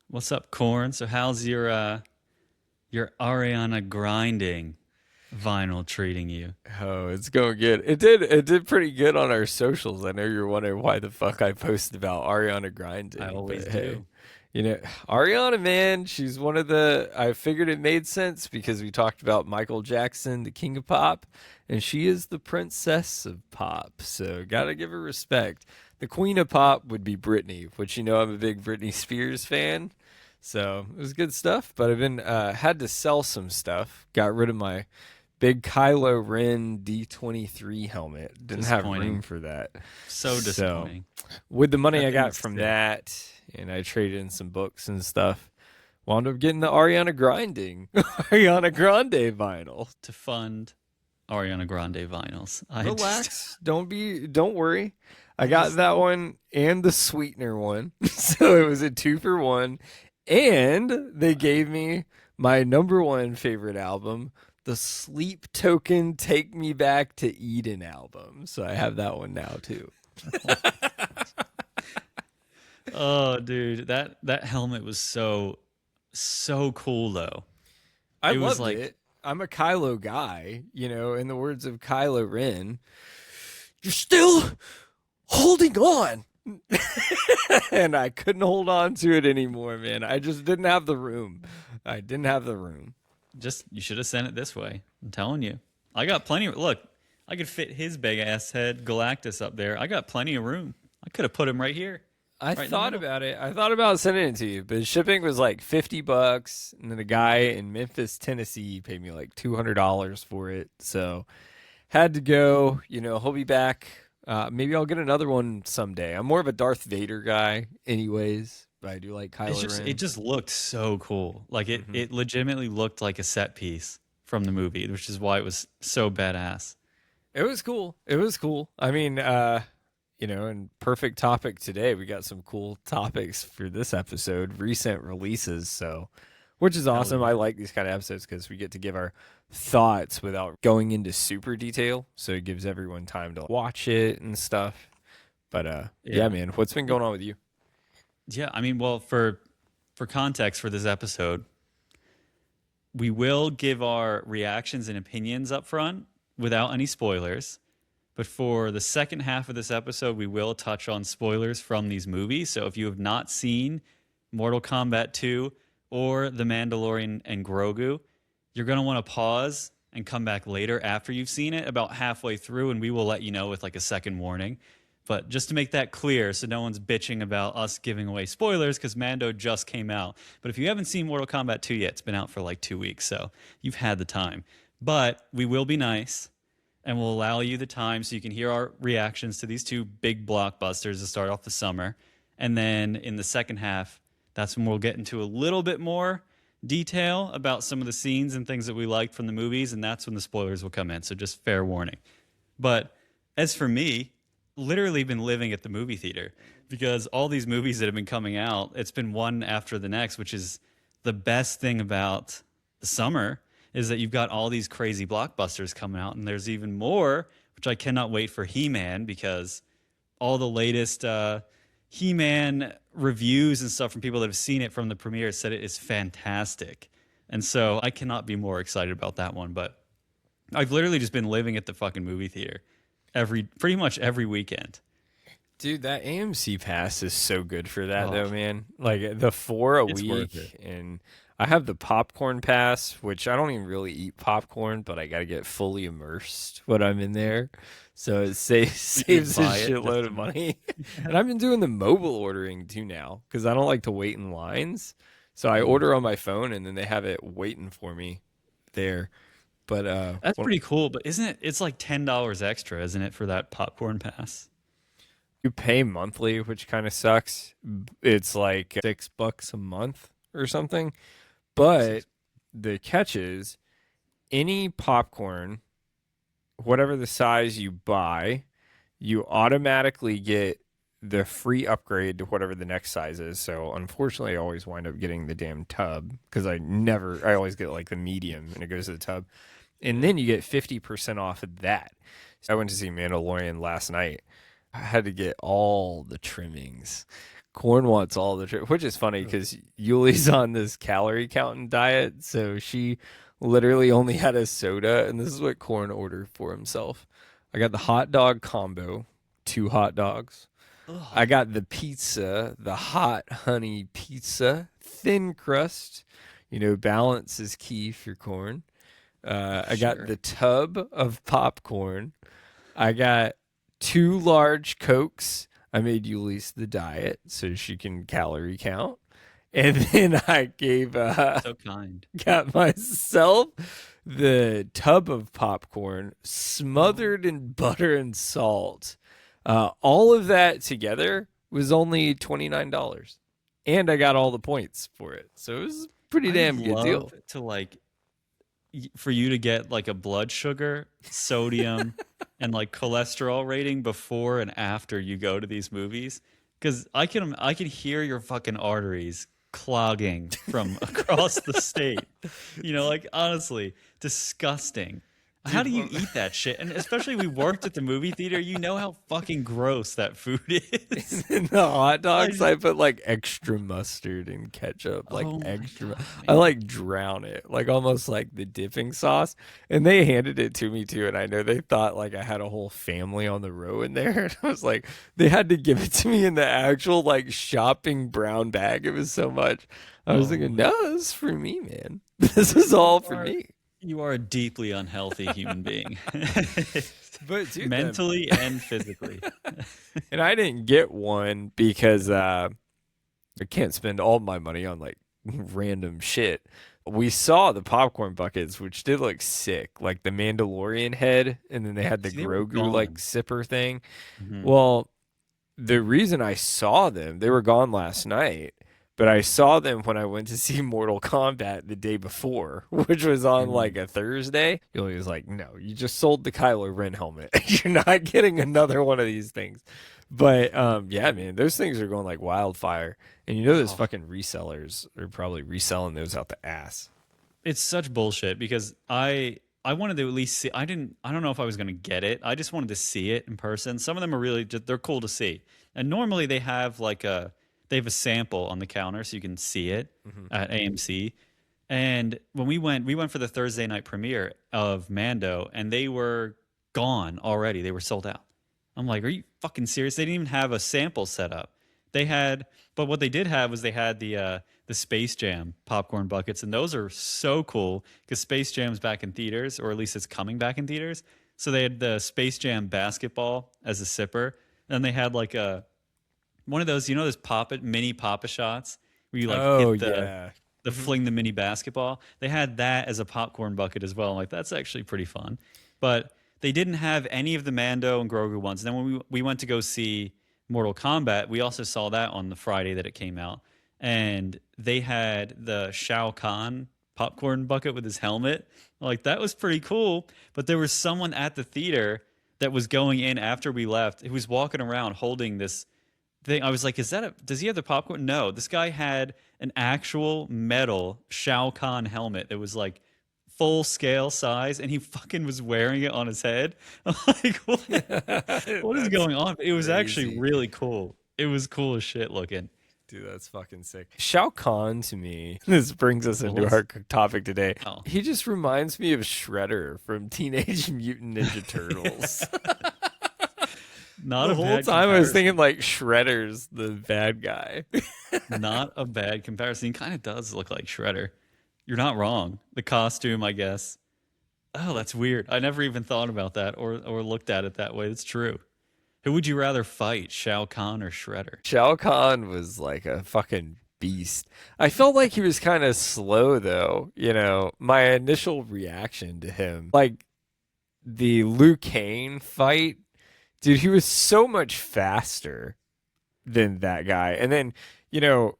What's up, Corn? So how's your Ariana grinding vinyl treating you? Oh, it's going good. It did pretty good on our socials. I know you're wondering why the fuck I posted about Ariana I grinding, always but hey, do. you know, Ariana, man, she's one of the I figured it made sense because we talked about Michael Jackson, the king of pop, and she is the princess of pop. So, got to give her respect. The queen of pop would be Britney, which I'm a big Britney Spears fan. So, it was good stuff, but I've been had to sell some stuff. Got rid of my big Kylo Ren D23 helmet. Didn't have room Disappointing. for that. So So, disappointing. with the money That I thing got was from sick. that, and I traded in some books and stuff, wound up getting the Ariana Grinding, Ariana Grande vinyl. To fund Ariana Grande vinyls. I just Relax. Don't worry. I I got just that one and the sweetener one. So it was a two for one. And they gave me my number one favorite album, the Sleep Token Take Me Back to Eden album. So I have that one now too. Oh, dude, that helmet was so cool though. I It was loved like it. I'm a Kylo guy, in the words of Kylo Ren, you're still holding on. And I couldn't hold on to it anymore, man. I just didn't have the room. I didn't have the room. just you should have sent it this way. I'm telling you. I got plenty of look, I could fit his big ass head Galactus up there. I got plenty of room. I could have put him right here, I right in the thought middle. about it. I thought about sending it to you, but shipping was like $50, and then the guy in Memphis, Tennessee, paid me like $200 for it. So had to go. He'll be back. Maybe I'll get another one someday. I'm more of a Darth Vader guy, anyways, but I do like It's Kylo just it Ren. just looked so cool. Like it hmm it legitimately looked like a set piece from the movie, which is why it was so badass. It was cool. It was cool. I mean, and perfect topic today. We got some cool topics for this episode, recent releases. So, which is Hell awesome. I yeah. like these kind of episodes because we get to give our thoughts without going into super detail. So it gives everyone time to watch it and stuff. But yeah, Yeah. man, what's been going on with you? Yeah, I mean, well, for context for this episode, we will give our reactions and opinions up front without any spoilers. But for the second half of this episode, we will touch on spoilers from these movies. So if you have not seen Mortal Kombat 2 or The Mandalorian and Grogu, you're going to want to pause and come back later after you've seen it, about halfway through, and we will let you know with like a second warning. But just to make that clear, so no one's bitching about us giving away spoilers, because Mando just came out. But if you haven't seen Mortal Kombat 2 yet, it's been out for like 2 weeks, so you've had the time. But we will be nice and we'll allow you the time so you can hear our reactions to these two big blockbusters to start off the summer. And then in the second half, that's when we'll get into a little bit more detail about some of the scenes and things that we liked from the movies, and that's when the spoilers will come in. So just fair warning. But as for me, literally been living at the movie theater because all these movies that have been coming out, it's been one after the next, which is the best thing about the summer is that you've got all these crazy blockbusters coming out, and there's even more, which I cannot wait for He-Man because all the latest He-Man reviews and stuff from people that have seen it from the premiere said it is fantastic. And so I cannot be more excited about that one. But I've literally just been living at the fucking movie theater pretty much every weekend. Dude, that AMC pass is so good for that Oh, though, man. Like the four a it's worth it. week, and I have the popcorn pass, which I don't even really eat popcorn, but I gotta get fully immersed when I'm in there. So it saves You just saves a buy it just shitload of to. money. And I've been doing the mobile ordering too now because I don't like to wait in lines. So I Mm. order on my phone and then they have it waiting for me there. But That's pretty cool, but isn't it? It's like $10 extra, isn't it, for that popcorn pass? you pay monthly, which kind of sucks. It's like $6 a month or something. But Six. the catch is any popcorn, whatever the size you buy, you automatically get the free upgrade to whatever the next size is. So unfortunately, I always wind up getting the damn tub because I always get like the medium and it goes to the tub. And then you get 50% off of that. So I went to see Mandalorian last night. I had to get all the trimmings Corn wants all the which is funny because Yuli's on this calorie counting diet, so she literally only had a soda, and this is what Corn ordered for himself. I got the hot dog combo, 2 hot dogs. I Ugh, got the pizza, the hot honey pizza, thin crust. Balance is key for Corn. I got sure. the tub of popcorn. I got 2 large Cokes. I made Ulysses the diet so she can calorie count. And then I So kind. got myself the tub of popcorn Oh, smothered in butter and salt. All of that together was only $29. And I got all the points for it. So it was a pretty I would damn good love deal. to like for you to get like a blood sugar, sodium, and like cholesterol rating before and after you go to these movies, because I can hear your fucking arteries clogging from across the state. Like honestly, disgusting. How Dude, do you eat that shit? And especially we worked at the movie theater, you know how fucking gross that food is. in the hot I dogs, just, I put like extra mustard and ketchup, like oh my extra. God, I man. like drown it, like almost like the dipping sauce. And they handed it to me too, and I know they thought like I had a whole family on the row in there. And I was like, they had to give it to me in the actual like shopping brown bag. It was so much. I was Oh thinking, my no, this is for me, man. This is You all for are me. you are a deeply unhealthy human being. But dude, Mentally and physically. and I didn't get one because I can't spend all my money on like random shit. We saw the popcorn buckets, which did look sick, like the Mandalorian head, and then they had the See, they were Grogu like gone. sipper thing. Mhm. Well, the reason I saw them, they were gone last night, but I saw them when I went to see Mortal Kombat the day before, which was on like Mhm. a Thursday. He was like, "No, you just sold the Kylo Ren helmet. You're not getting another one of these things." But yeah, man, those things are going like wildfire, and those Oh, fucking resellers are probably reselling those out the ass. it's such bullshit because I wanted to at least see. I don't know if I was going to get it. I just wanted to see it in person. Some of them are really just they're cool to see. And normally they have a sample on the counter so you can see it Hmm. at AMC. And when we went for the Thursday night premiere of Mando, and they were gone already. They were sold out. I'm like, are you fucking serious? They didn't even have a sample set up. They had, but what they did have was they had the Space Jam popcorn buckets, and those are so cool because Space Jam's back in theaters, or at least it's coming back in theaters. So they had the Space Jam basketball as a sipper, and they had like a one of those, those mini Papa shots where you like Oh hit the yeah. the fling the mini basketball. They had that as a popcorn bucket as well. I'm like, that's actually pretty fun. But they didn't have any of the Mando and Grogu ones. And then when we went to go see Mortal Kombat, we also saw that on the Friday that it came out. And they had the Shao Kahn popcorn bucket with his helmet. Like, that was pretty cool. But there was someone at the theater that was going in after we left who was walking around holding this thing. I was like, does he have the popcorn? No, this guy had an actual metal Shao Kahn helmet that was like full scale size, and he fucking was wearing it on his head. I'm like, what is That's going on? It was actually crazy. really cool. It was cool as shit looking. Dude, that's fucking sick. Shao Kahn to me, this brings us Well, into our topic today. oh. He just reminds me of Shredder from Teenage Mutant Ninja Turtles. Not The a whole bad time I was thinking comparison. like Shredder's the bad guy. Not a bad comparison. He kind of does look like Shredder. You're not wrong. The costume, I guess. Oh, that's weird. I never even thought about that or looked at it that way. It's true. Who would you rather fight, Shao Kahn or Shredder? Shao Kahn was like a fucking beast. I felt like he was kind of slow though. My initial reaction to him, like the Liu Kang fight, dude, he was so much faster than that guy. And then, you know,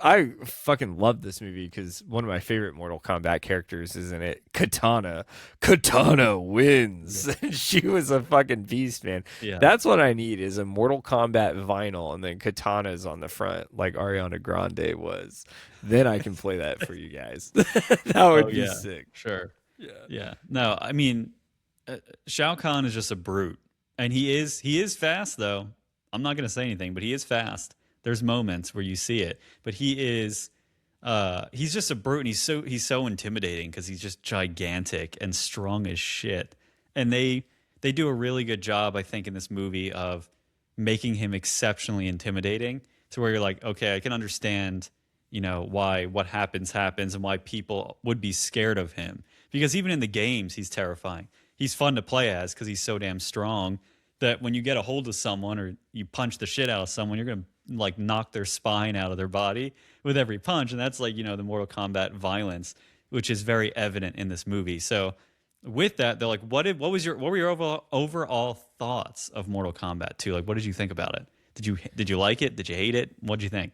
I fucking love this movie because one of my favorite Mortal Kombat characters is in it. Katana. Katana wins. Yeah. She was a fucking beast, man. Yeah. That's what I need is a Mortal Kombat vinyl and then Katana's on the front, like Ariana Grande was. Then I can play that for you guys. That Oh would be yeah. sick. Sure. Yeah. Yeah. No, I mean, Shao Kahn is just a brute, and he is fast though. I'm not gonna say anything, but he is fast. There's moments where you see it, but he's just a brute, and he's so intimidating because he's just gigantic and strong as shit. And they do a really good job, I think, in this movie of making him exceptionally intimidating to where you're like, okay, I can understand, why what happens and why people would be scared of him. Because even in the games, he's terrifying. He's fun to play as because he's so damn strong that when you get a hold of someone or you punch the shit out of someone, you're going to like knock their spine out of their body with every punch. And that's like, the Mortal Kombat violence, which is very evident in this movie. So with that, they're like, what were your overall thoughts of Mortal Kombat 2? Like, what did you think about it? Did you like it? Did you hate it? What did you think?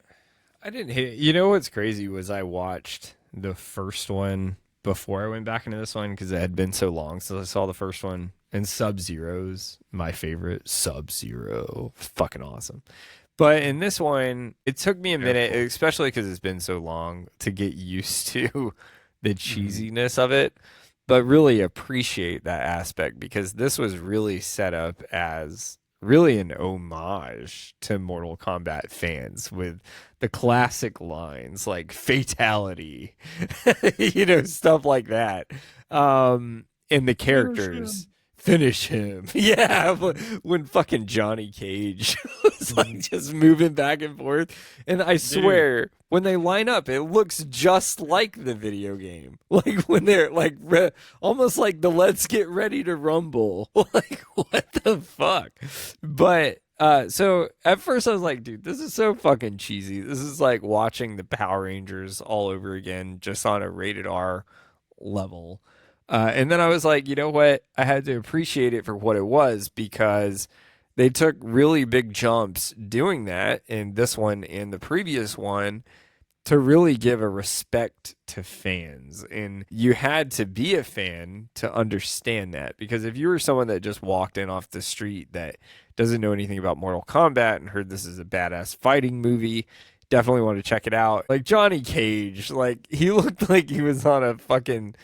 I didn't hate it. You know what's crazy was I watched the first one before I went back into this one because it had been so long since I saw the first one. And Sub-Zero's my favorite. Sub-Zero. Fucking awesome. But in this one, it took me a minute, especially because it's been so long, to get used to the cheesiness of it, but really appreciate that aspect because this was really set up as really an homage to Mortal Kombat fans with the classic lines like fatality, stuff like that. And the characters. Finish him. Yeah, when fucking Johnny Cage was like just moving back and forth. And I swear, when they line up, it looks just like the video game. Like when they're like almost like the Let's Get Ready to Rumble. Like, what the fuck? But so at first I was like, dude, this is so fucking cheesy. This is like watching the Power Rangers all over again, just on a rated R level. And then I was like, you know what? I had to appreciate it for what it was because they took really big jumps doing that in this one and the previous one to really give a respect to fans. And you had to be a fan to understand that because if you were someone that just walked in off the street that doesn't know anything about Mortal Kombat and heard this is a badass fighting movie, definitely want to check it out. Like Johnny Cage, like he looked like he was on a fucking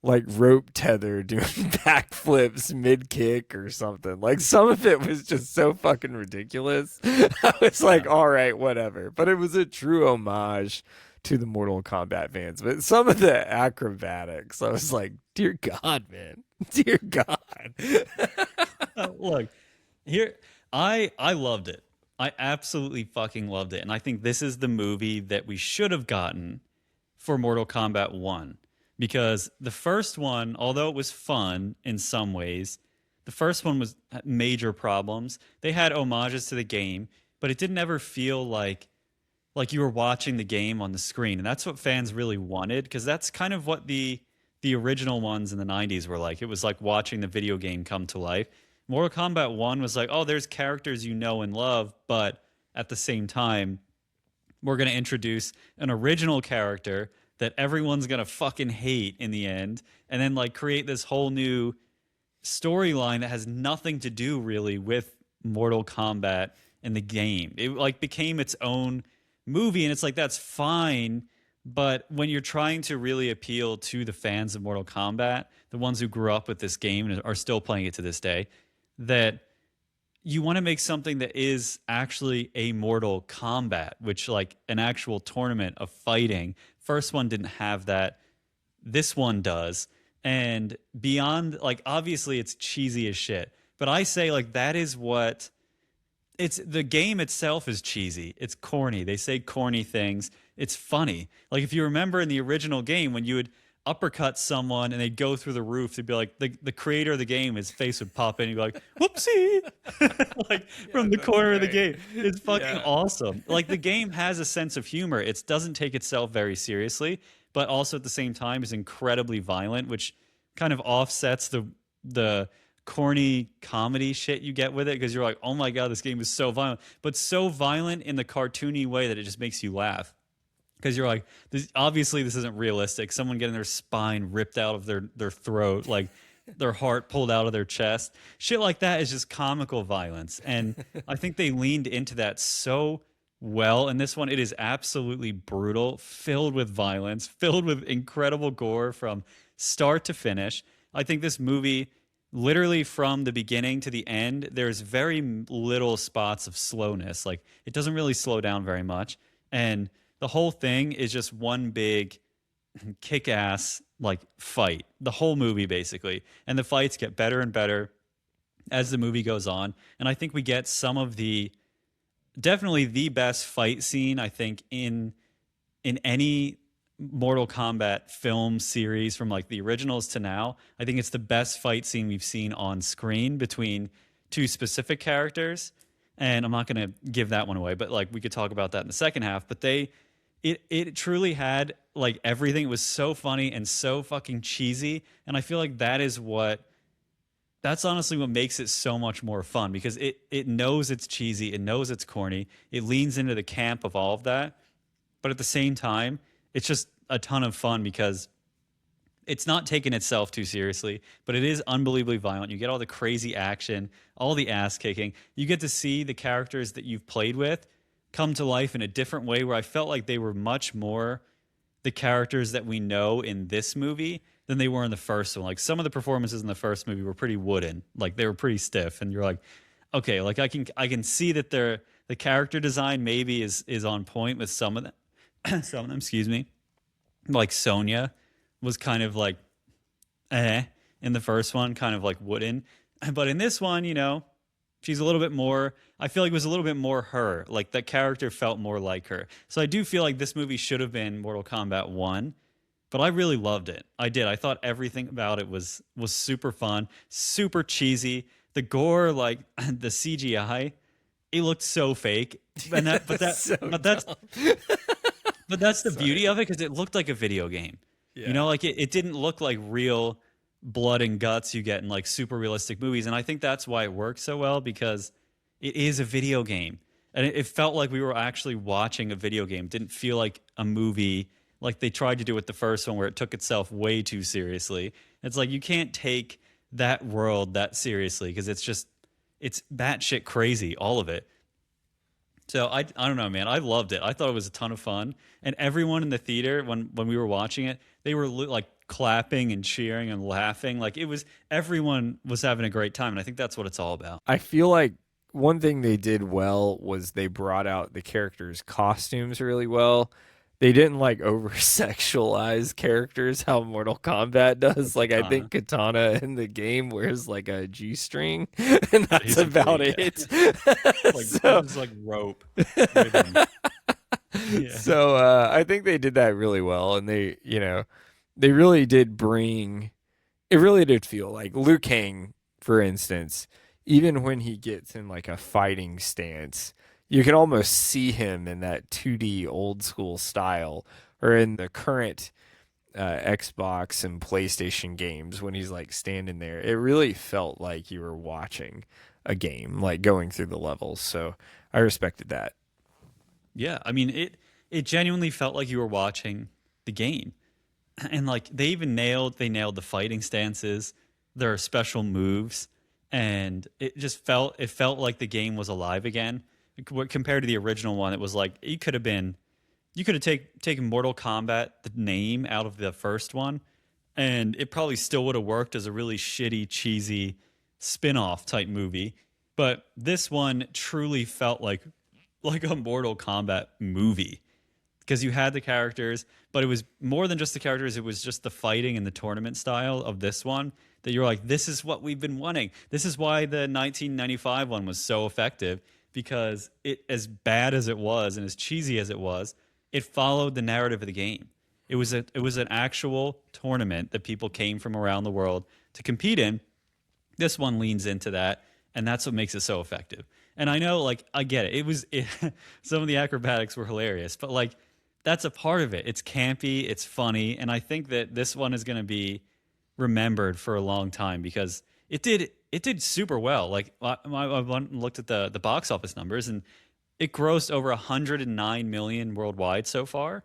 like rope tether doing backflips mid kick or something. Like some of it was just so fucking ridiculous. I was like, all right, whatever. But it was a true homage to the Mortal Kombat fans. But some of the acrobatics, I was like, dear God, man. Dear God. Look, here I loved it. I absolutely fucking loved it. And I think this is the movie that we should have gotten for Mortal Kombat 1. Because the first one, although it was fun in some ways, the first one was major problems. They had homages to the game, but it didn't ever feel like you were watching the game on the screen. And that's what fans really wanted, because that's kind of what the original ones in the 90s were like. It was like watching the video game come to life. Mortal Kombat 1 was like, oh, there's characters you know and love, but at the same time, we're going to introduce an original character that everyone's going to fucking hate in the end, and then like create this whole new storyline that has nothing to do really with Mortal Kombat and the game. It like became its own movie, and it's like, that's fine, but when you're trying to really appeal to the fans of Mortal Kombat, the ones who grew up with this game and are still playing it to this day, that you want to make something that is actually a Mortal Kombat, which like an actual tournament of fighting. First one didn't have that. This one does. And beyond, like, obviously it's cheesy as shit. But I say, like, that is what... It's the game itself is cheesy. It's corny. They say corny things. It's funny. Like, if you remember in the original game, when you would uppercut someone and they'd go through the roof, they'd be like, the creator of the game, his face would pop in, and you'd be like, whoopsie! Like, from the corner of the game. It's fucking awesome. Like, the game has a sense of humor. It doesn't take itself very seriously, but also at the same time is incredibly violent, which kind of offsets the corny comedy shit you get with it, because you're like, oh my God, this game is so violent, but so violent in the cartoony way that it just makes you laugh. Because you're like, obviously this isn't realistic. Someone getting their spine ripped out of their throat, like their heart pulled out of their chest. Shit like that is just comical violence. And I think they leaned into that so well in this one. It is absolutely brutal, filled with violence, filled with incredible gore from start to finish. I think this movie literally from the beginning to the end, there's very little spots of slowness. Like it doesn't really slow down very much. And the whole thing is just one big kick-ass like fight. The whole movie basically. And the fights get better and better as the movie goes on. And I think we get some of the definitely the best fight scene I think in any Mortal Kombat film series from like the originals to now. I think it's the best fight scene we've seen on screen between two specific characters. And I'm not going to give that one away, but like we could talk about that in the second half. But it truly had like everything. It was so funny and so fucking cheesy. And I feel like that's honestly what makes it so much more fun because it knows it's cheesy, it knows it's corny, it leans into the camp of all of that. But at the same time, it's just a ton of fun because it's not taking itself too seriously, but it is unbelievably violent. You get all the crazy action, all the ass kicking. You get to see the characters that you've played with come to life in a different way where I felt like they were much more the characters that we know in this movie than they were in the first one. Like some of the performances in the first movie were pretty wooden. Like they were pretty stiff and you're like, okay, like I can see that the character design maybe is on point with some of them. Some of them, excuse me. Like Sonya was kind of like in the first one, kind of like wooden. But in this one, she's a little bit more, I feel like it was a little bit more her. Like that character felt more like her. So I do feel like this movie should have been Mortal Kombat 1, but I really loved it. I did. I thought everything about it was super fun, super cheesy. The gore, like the CGI, it looked so fake. And but that's the beauty of it because it looked like a video game. Yeah. Like it didn't look like real blood and guts you get in like super realistic movies. And I think that's why it works so well because it is a video game. And it felt like we were actually watching a video game. It didn't feel like a movie like they tried to do with the first one where it took itself way too seriously. It's like you can't take that world that seriously because it's batshit crazy, all of it. So I don't know, man. I loved it. I thought it was a ton of fun, and everyone in the theater when we were watching it, they were like clapping and cheering and laughing. Like everyone was having a great time, and I think that's what it's all about. I feel like one thing they did well was they brought out the characters' costumes really well. They didn't like over sexualize characters how Mortal Kombat does. Like I think Katana in the game wears like a G-string, and that's about it. Like so, it's like rope. Yeah. So I think they did that really well, and they really did bring. It really did feel like Liu Kang, for instance, even when he gets in like a fighting stance. You can almost see him in that 2D old school style, or in the current Xbox and PlayStation games when he's like standing there. It really felt like you were watching a game, like going through the levels. So I respected that. Yeah, I mean it genuinely felt like you were watching the game, and like they nailed the fighting stances, their special moves, and it felt like the game was alive again. Compared to the original one, it was like you could have taken Mortal Kombat, the name, out of the first one, and it probably still would have worked as a really shitty, cheesy spin-off type movie. But this one truly felt like a Mortal Kombat movie because you had the characters, but it was more than just the characters. It was just the fighting and the tournament style of this one that you're like, this is what we've been wanting. This is why the 1995 one was so effective. Because it, as bad as it was and as cheesy as it was, it followed the narrative of the game. It was an actual tournament that people came from around the world to compete in. This one leans into that, and that's what makes it so effective. And I know, like, I get it. Some of the acrobatics were hilarious, but like, that's a part of it. It's campy, it's funny, and I think that this one is going to be remembered for a long time because it did super well. Like I went and looked at the box office numbers, and it grossed over 109 million worldwide so far,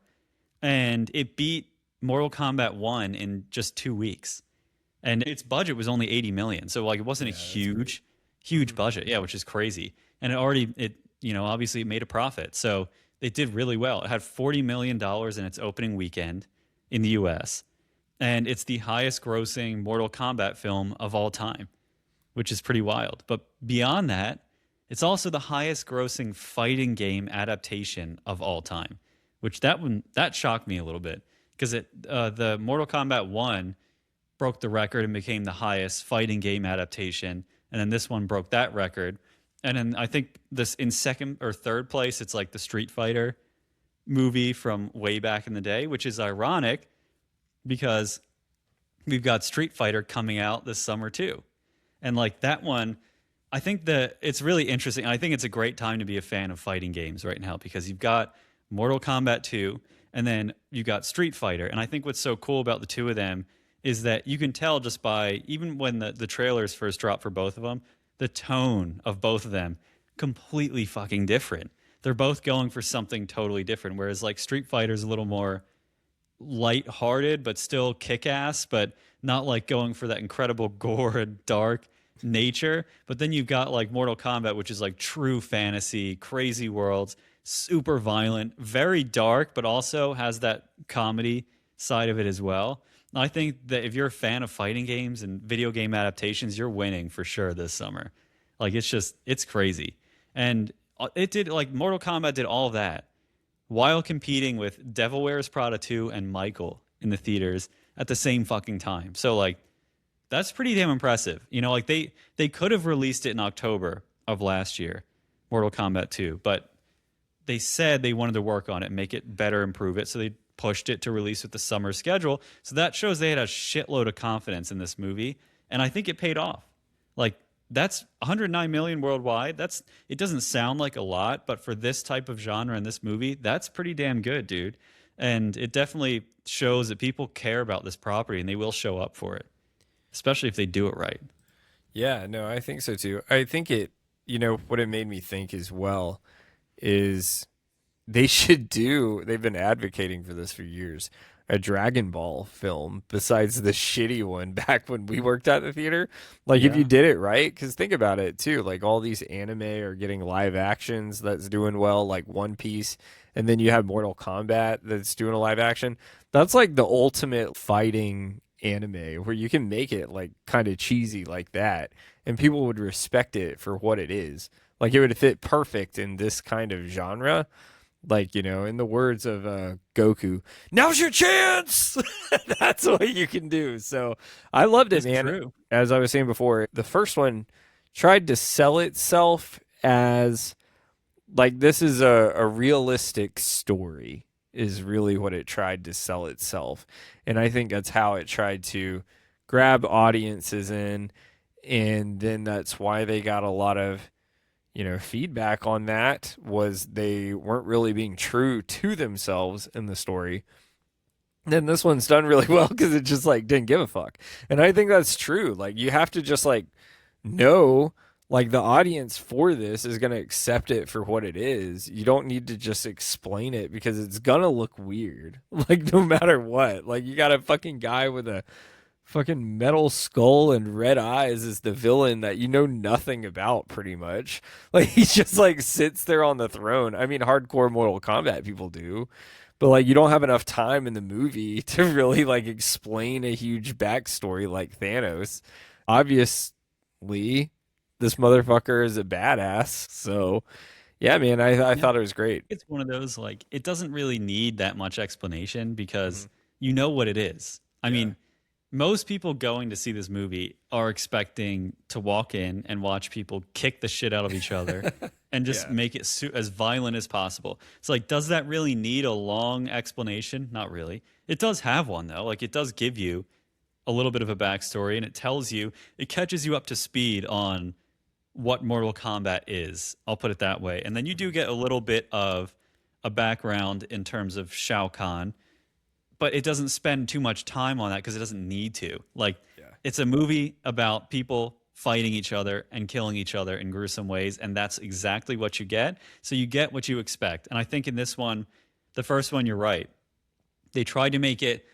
and it beat Mortal Kombat 1 in just 2 weeks. And its budget was only 80 million, so like it wasn't a huge budget, yeah, which is crazy. And obviously it made a profit, so it did really well. It had $40 million in its opening weekend in the U.S., and it's the highest grossing Mortal Kombat film of all time. which is pretty wild. But beyond that, it's also the highest grossing fighting game adaptation of all time, which that shocked me a little bit because the Mortal Kombat 1 broke the record and became the highest fighting game adaptation, and then this one broke that record. And then I think this in second or third place, it's like the Street Fighter movie from way back in the day, which is ironic because we've got Street Fighter coming out this summer too. And like that one, I think that it's really interesting. I think it's a great time to be a fan of fighting games right now because you've got Mortal Kombat 2 and then you've got Street Fighter. And I think what's so cool about the two of them is that you can tell just by, even when the trailers first dropped for both of them, the tone of both of them completely fucking different. They're both going for something totally different. Whereas like Street Fighter's a little more light-hearted, but still kick-ass, but not like going for that incredible gore and dark nature. But then you've got like Mortal Kombat, which is like true fantasy, crazy worlds, super violent, very dark, but also has that comedy side of it as well. I think that if you're a fan of fighting games and video game adaptations, you're winning for sure this summer. Like it's crazy. And it did, like Mortal Kombat did all of that while competing with Devil Wears Prada 2 and Michael in the theaters at the same fucking time. So like that's pretty damn impressive. You know, like they could have released it in October of last year, Mortal Kombat 2, but they said they wanted to work on it, make it better, improve it. So they pushed it to release with the summer schedule. So that shows they had a shitload of confidence in this movie. And I think it paid off. Like that's 109 million worldwide. It doesn't sound like a lot, but for this type of genre in this movie, that's pretty damn good, dude. And it definitely shows that people care about this property and they will show up for it, especially if they do it right. Yeah, no, I think so too. I think what it made me think as well is they've been advocating for this for years, a Dragon Ball film besides the shitty one back when we worked at the theater. Like if you did it right, because think about it too, like all these anime are getting live actions that's doing well, like One Piece, and then you have Mortal Kombat that's doing a live action. That's like the ultimate fighting anime where you can make it like kind of cheesy like that and people would respect it for what it is. Like it would fit perfect in this kind of genre. Like, in the words of Goku, now's your chance. That's what you can do. So I loved it, man. True. As I was saying before, the first one tried to sell itself as like this is a realistic story, is really what it tried to sell itself. And I think that's how it tried to grab audiences in. And then that's why they got a lot of feedback on that, was they weren't really being true to themselves in the story. And then this one's done really well because it just like didn't give a fuck. And I think that's true. Like you have to just like know, like the audience for this is going to accept it for what it is. You don't need to just explain it because it's going to look weird. Like no matter what, like you got a fucking guy with a fucking metal skull and red eyes is the villain that you know nothing about pretty much. Like he just like sits there on the throne. I mean, hardcore Mortal Kombat people do, but like you don't have enough time in the movie to really like explain a huge backstory like Thanos. Obviously, this motherfucker is a badass. So yeah, man, I thought it was great. It's one of those, like, it doesn't really need that much explanation because you know what it is. I mean, most people going to see this movie are expecting to walk in and watch people kick the shit out of each other and just make it as violent as possible. It's like, does that really need a long explanation? Not really. It does have one, though. Like, it does give you a little bit of a backstory, and it catches you up to speed on what Mortal Kombat is. I'll put it that way. And then you do get a little bit of a background in terms of Shao Kahn, but it doesn't spend too much time on that because it doesn't need to. Like, it's a movie about people fighting each other and killing each other in gruesome ways, and that's exactly what you get. So you get what you expect. And I think in this one, the first one, you're right. They tried to make it,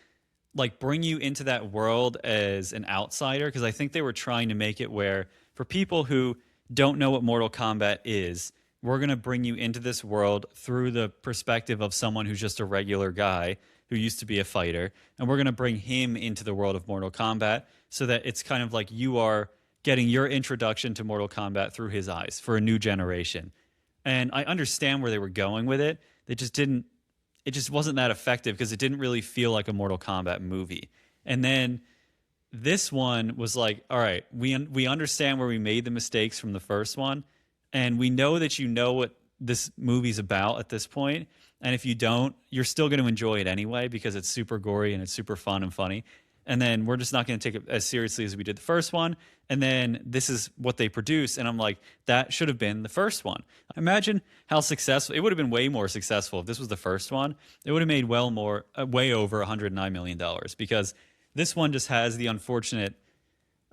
like, bring you into that world as an outsider, because I think they were trying to make it where, for people who don't know what Mortal Kombat is, we're going to bring you into this world through the perspective of someone who's just a regular guy who used to be a fighter, and we're going to bring him into the world of Mortal Kombat so that it's kind of like you are getting your introduction to Mortal Kombat through his eyes for a new generation. And I understand where they were going with it. They just didn't. It just wasn't that effective because it didn't really feel like a Mortal Kombat movie. And then this one was like, all right, we understand where we made the mistakes from the first one, and we know that you know what this movie's about at this point. And if you don't, you're still going to enjoy it anyway because it's super gory and it's super fun and funny. And then we're just not going to take it as seriously as we did the first one. And then this is what they produce. And I'm like, that should have been the first one. Imagine how successful it would have been. Way more successful if this was the first one. It would have made way over $109 million because this one just has the unfortunate,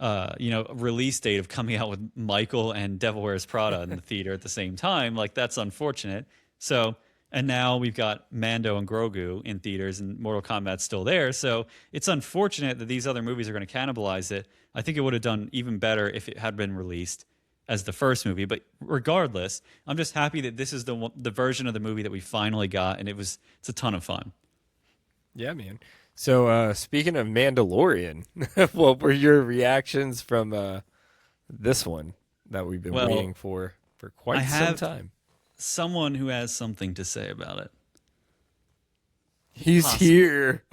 release date of coming out with Michael and Devil Wears Prada in the theater at the same time. Like, that's unfortunate. So, and now we've got Mando and Grogu in theaters, and Mortal Kombat's still there. So it's unfortunate that these other movies are going to cannibalize it. I think it would have done even better if it had been released as the first movie. But regardless, I'm just happy that this is the version of the movie that we finally got, and it's a ton of fun. Yeah, man. So speaking of Mandalorian, what were your reactions from this one that we've been waiting for quite some time? Someone who has something to say about it. He's here.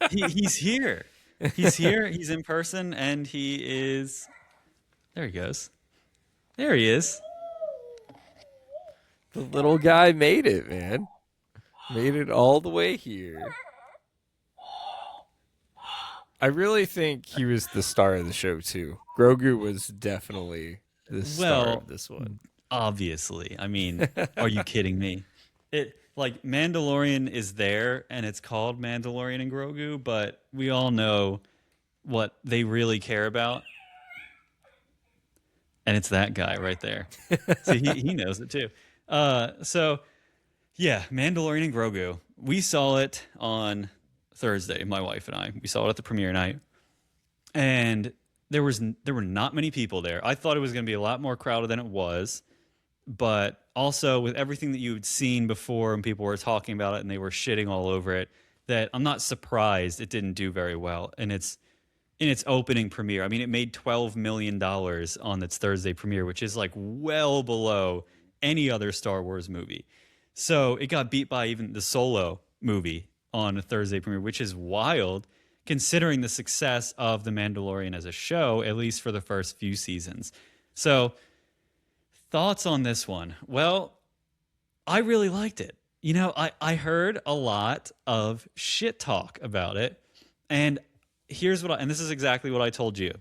He's here. He's here. He's in person, and he is. There he goes. There he is. The little guy made it, man. Made it all the way here. I really think he was the star of the show, too. Grogu was definitely the star of this one. Obviously. I mean, are you kidding me? Mandalorian is there, and it's called Mandalorian and Grogu, but we all know what they really care about. And it's that guy right there. See, he knows it, too. Yeah, Mandalorian and Grogu. We saw it on Thursday, my wife and I. We saw it at the premiere night. And there were not many people there. I thought it was going to be a lot more crowded than it was. But also with everything that you had seen before and people were talking about it and they were shitting all over it, that I'm not surprised it didn't do very well in its opening premiere. I mean, it made $12 million on its Thursday premiere, which is like well below any other Star Wars movie. So it got beat by even the Solo movie on a Thursday premiere, which is wild considering the success of The Mandalorian as a show, at least for the first few seasons. So thoughts on this one? Well, I really liked it. You know, I heard a lot of shit talk about it. And and this is exactly what I told you.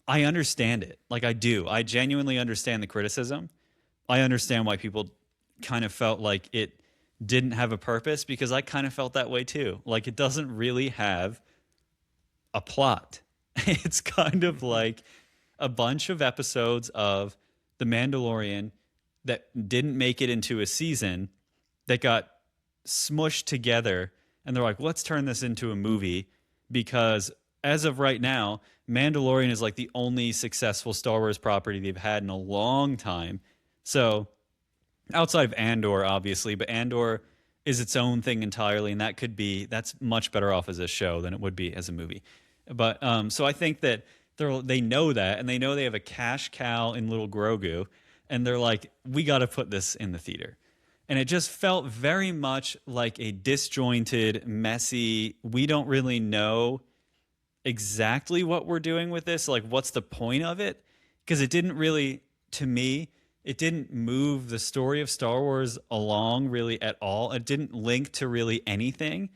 I understand it. Like, I do. I genuinely understand the criticism. I understand why people kind of felt like it didn't have a purpose, because I kind of felt that way too. Like, it doesn't really have a plot. It's kind of like a bunch of episodes of The Mandalorian that didn't make it into a season, that got smushed together, and they're like, let's turn this into a movie, because as of right now, Mandalorian is like the only successful Star Wars property they've had in a long time. So outside of Andor, obviously, but Andor is its own thing entirely, and that's much better off as a show than it would be as a movie. But so I think that they know that, and they know they have a cash cow in little Grogu, and they're like, we got to put this in the theater. And it just felt very much like a disjointed, messy, we don't really know exactly what we're doing with this. Like, what's the point of it? Because it didn't really, to me, it didn't move the story of Star Wars along really at all. It didn't link to really anything.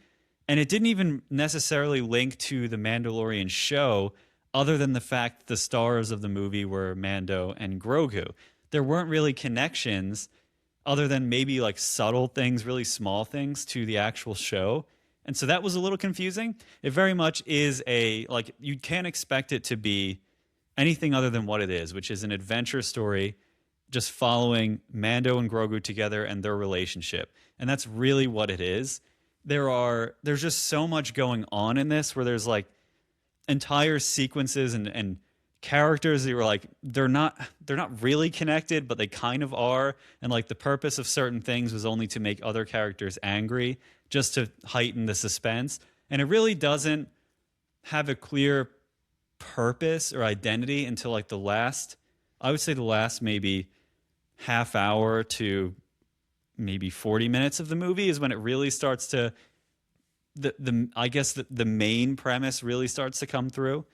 And it didn't even necessarily link to the Mandalorian show, other than the fact that the stars of the movie were Mando and Grogu. There weren't really connections other than maybe like subtle things, really small things to the actual show. And so that was a little confusing. It very much is you can't expect it to be anything other than what it is, which is an adventure story just following Mando and Grogu together and their relationship. And that's really what it is. There's just so much going on in this, where there's like entire sequences and characters that you were like, they're not really connected, but they kind of are. And like the purpose of certain things was only to make other characters angry, just to heighten the suspense. And it really doesn't have a clear purpose or identity until like I would say the last maybe half hour to maybe 40 minutes of the movie is when it really starts to the I guess the main premise really starts to come through.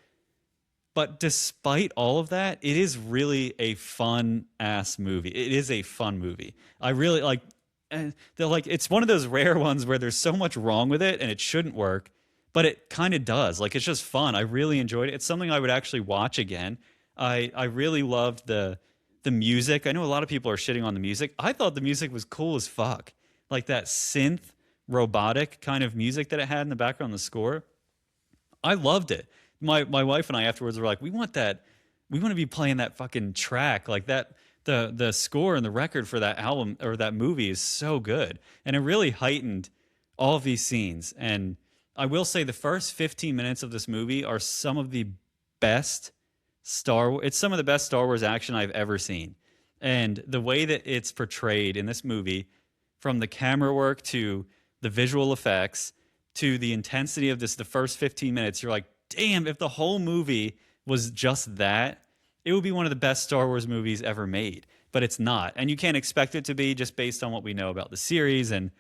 But despite all of that, it is really a fun ass movie. It is a fun movie. I really like, and they're like, it's one of those rare ones where there's so much wrong with it and it shouldn't work, but it kind of does. Like, it's just fun. I really enjoyed it. It's something I would actually watch again. I really loved the music. I know a lot of people are shitting on the music. I thought the music was cool as fuck. Like that synth robotic kind of music that it had in the background, the score. I loved it. My wife and I afterwards were like, we want that. We want to be playing that fucking track like that. The score and the record for that album or that movie is so good, and it really heightened all of these scenes. And I will say the first 15 minutes of this movie are some of the best It's some of the best Star Wars action I've ever seen, and the way that it's portrayed in this movie, from the camera work to the visual effects to the intensity of the first 15 minutes, you're like, damn, if the whole movie was just that, it would be one of the best Star Wars movies ever made. But it's not. And you can't expect it to be just based on what we know about the series. And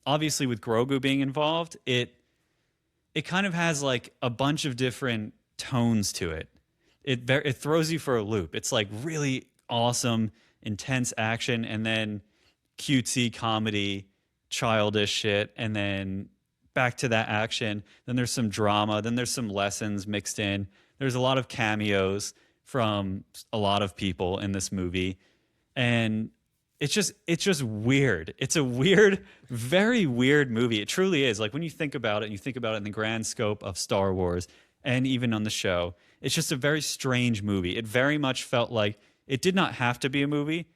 obviously with Grogu being involved, it kind of has like a bunch of different tones to it. It throws you for a loop. It's like really awesome, intense action, and then cutesy comedy, childish shit, and then back to that action. Then there's some drama. Then there's some lessons mixed in. There's a lot of cameos from a lot of people in this movie, and it's just weird. It's a weird, very weird movie. It truly is. Like when you think about it, and you think about it in the grand scope of Star Wars, and even on the show, it's just a very strange movie. It very much felt like it did not have to be a movie,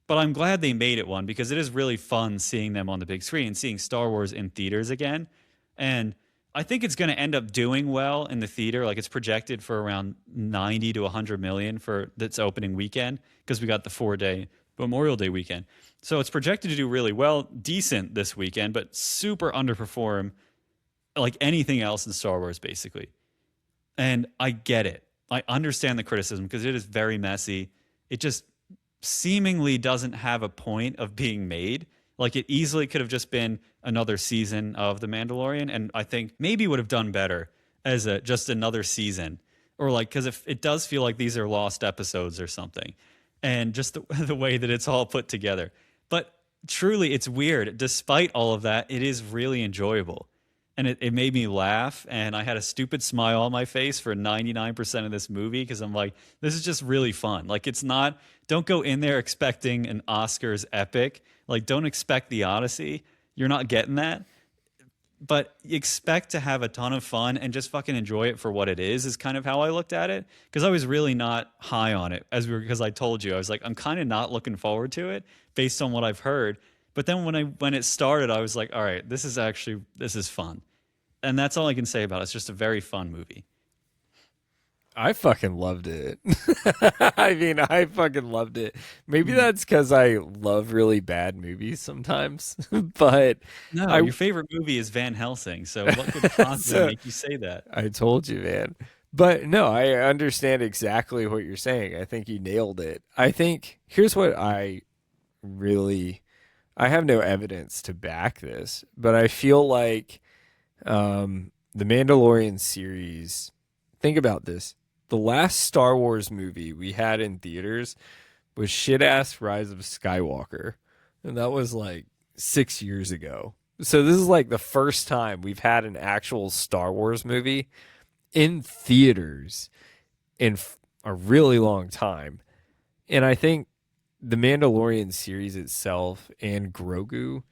but I'm glad they made it one, because it is really fun seeing them on the big screen, seeing Star Wars in theaters again. And I think it's going to end up doing well in the theater. Like it's projected for around 90 to 100 million for its opening weekend, because we got the 4-day Memorial Day weekend. So it's projected to do really well, decent this weekend, but super underperform like anything else in Star Wars, basically. And I get it. I understand the criticism because it is very messy. It just seemingly doesn't have a point of being made. Like it easily could have just been another season of The Mandalorian, and I think maybe would have done better as just another season, or like, because if it does feel like these are lost episodes or something, and just the way that it's all put together. But truly, it's weird. Despite all of that, it is really enjoyable, and it made me laugh, and I had a stupid smile on my face for 99% of this movie, because I'm like, this is just really fun. Like it's not. Don't go in there expecting an Oscars epic. Like don't expect the Odyssey. You're not getting that. But expect to have a ton of fun and just fucking enjoy it for what it is kind of how I looked at it. Because I was really not high on it, because I told you, I was like, I'm kind of not looking forward to it based on what I've heard. But then when it started, I was like, all right, this is fun. And that's all I can say about it. It's just a very fun movie. I fucking loved it. I mean, I fucking loved it. Maybe that's because I love really bad movies sometimes. But no, your favorite movie is Van Helsing. So what could possibly make you say that? I told you, man. But no, I understand exactly what you're saying. I think you nailed it. I think here's what I have no evidence to back this, but I feel like the Mandalorian series, think about this. The last Star Wars movie we had in theaters was shit-ass Rise of Skywalker. And that was like 6 years ago. So this is like the first time we've had an actual Star Wars movie in theaters in a really long time. And I think the Mandalorian series itself and Grogu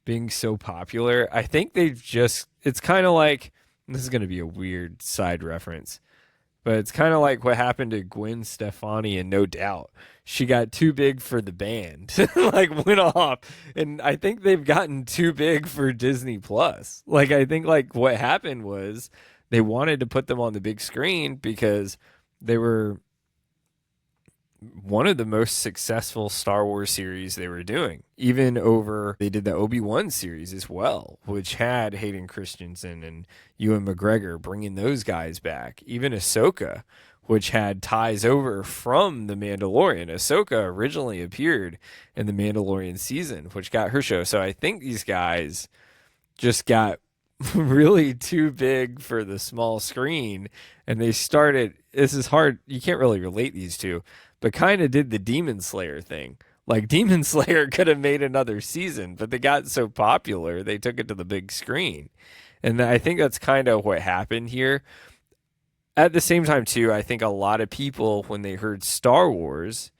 being so popular, I think it's kind of like, this is going to be a weird side reference, but it's kind of like what happened to Gwen Stefani in No Doubt. She got too big for the band, like went off. And I think they've gotten too big for Disney Plus. Like, I think like what happened was they wanted to put them on the big screen because they were one of the most successful Star Wars series they were doing. Even they did the Obi-Wan series as well, which had Hayden Christensen and Ewan McGregor, bringing those guys back. Even Ahsoka which had ties over from The Mandalorian. Ahsoka originally appeared in The Mandalorian season, which got her show. So I think these guys just got really too big for the small screen, and they started, this is hard, you can't really relate these two, but kind of did the Demon Slayer thing. Like Demon Slayer could have made another season, but they got so popular they took it to the big screen. And I think that's kind of what happened here. At the same time too, I think a lot of people, when they heard Star Wars,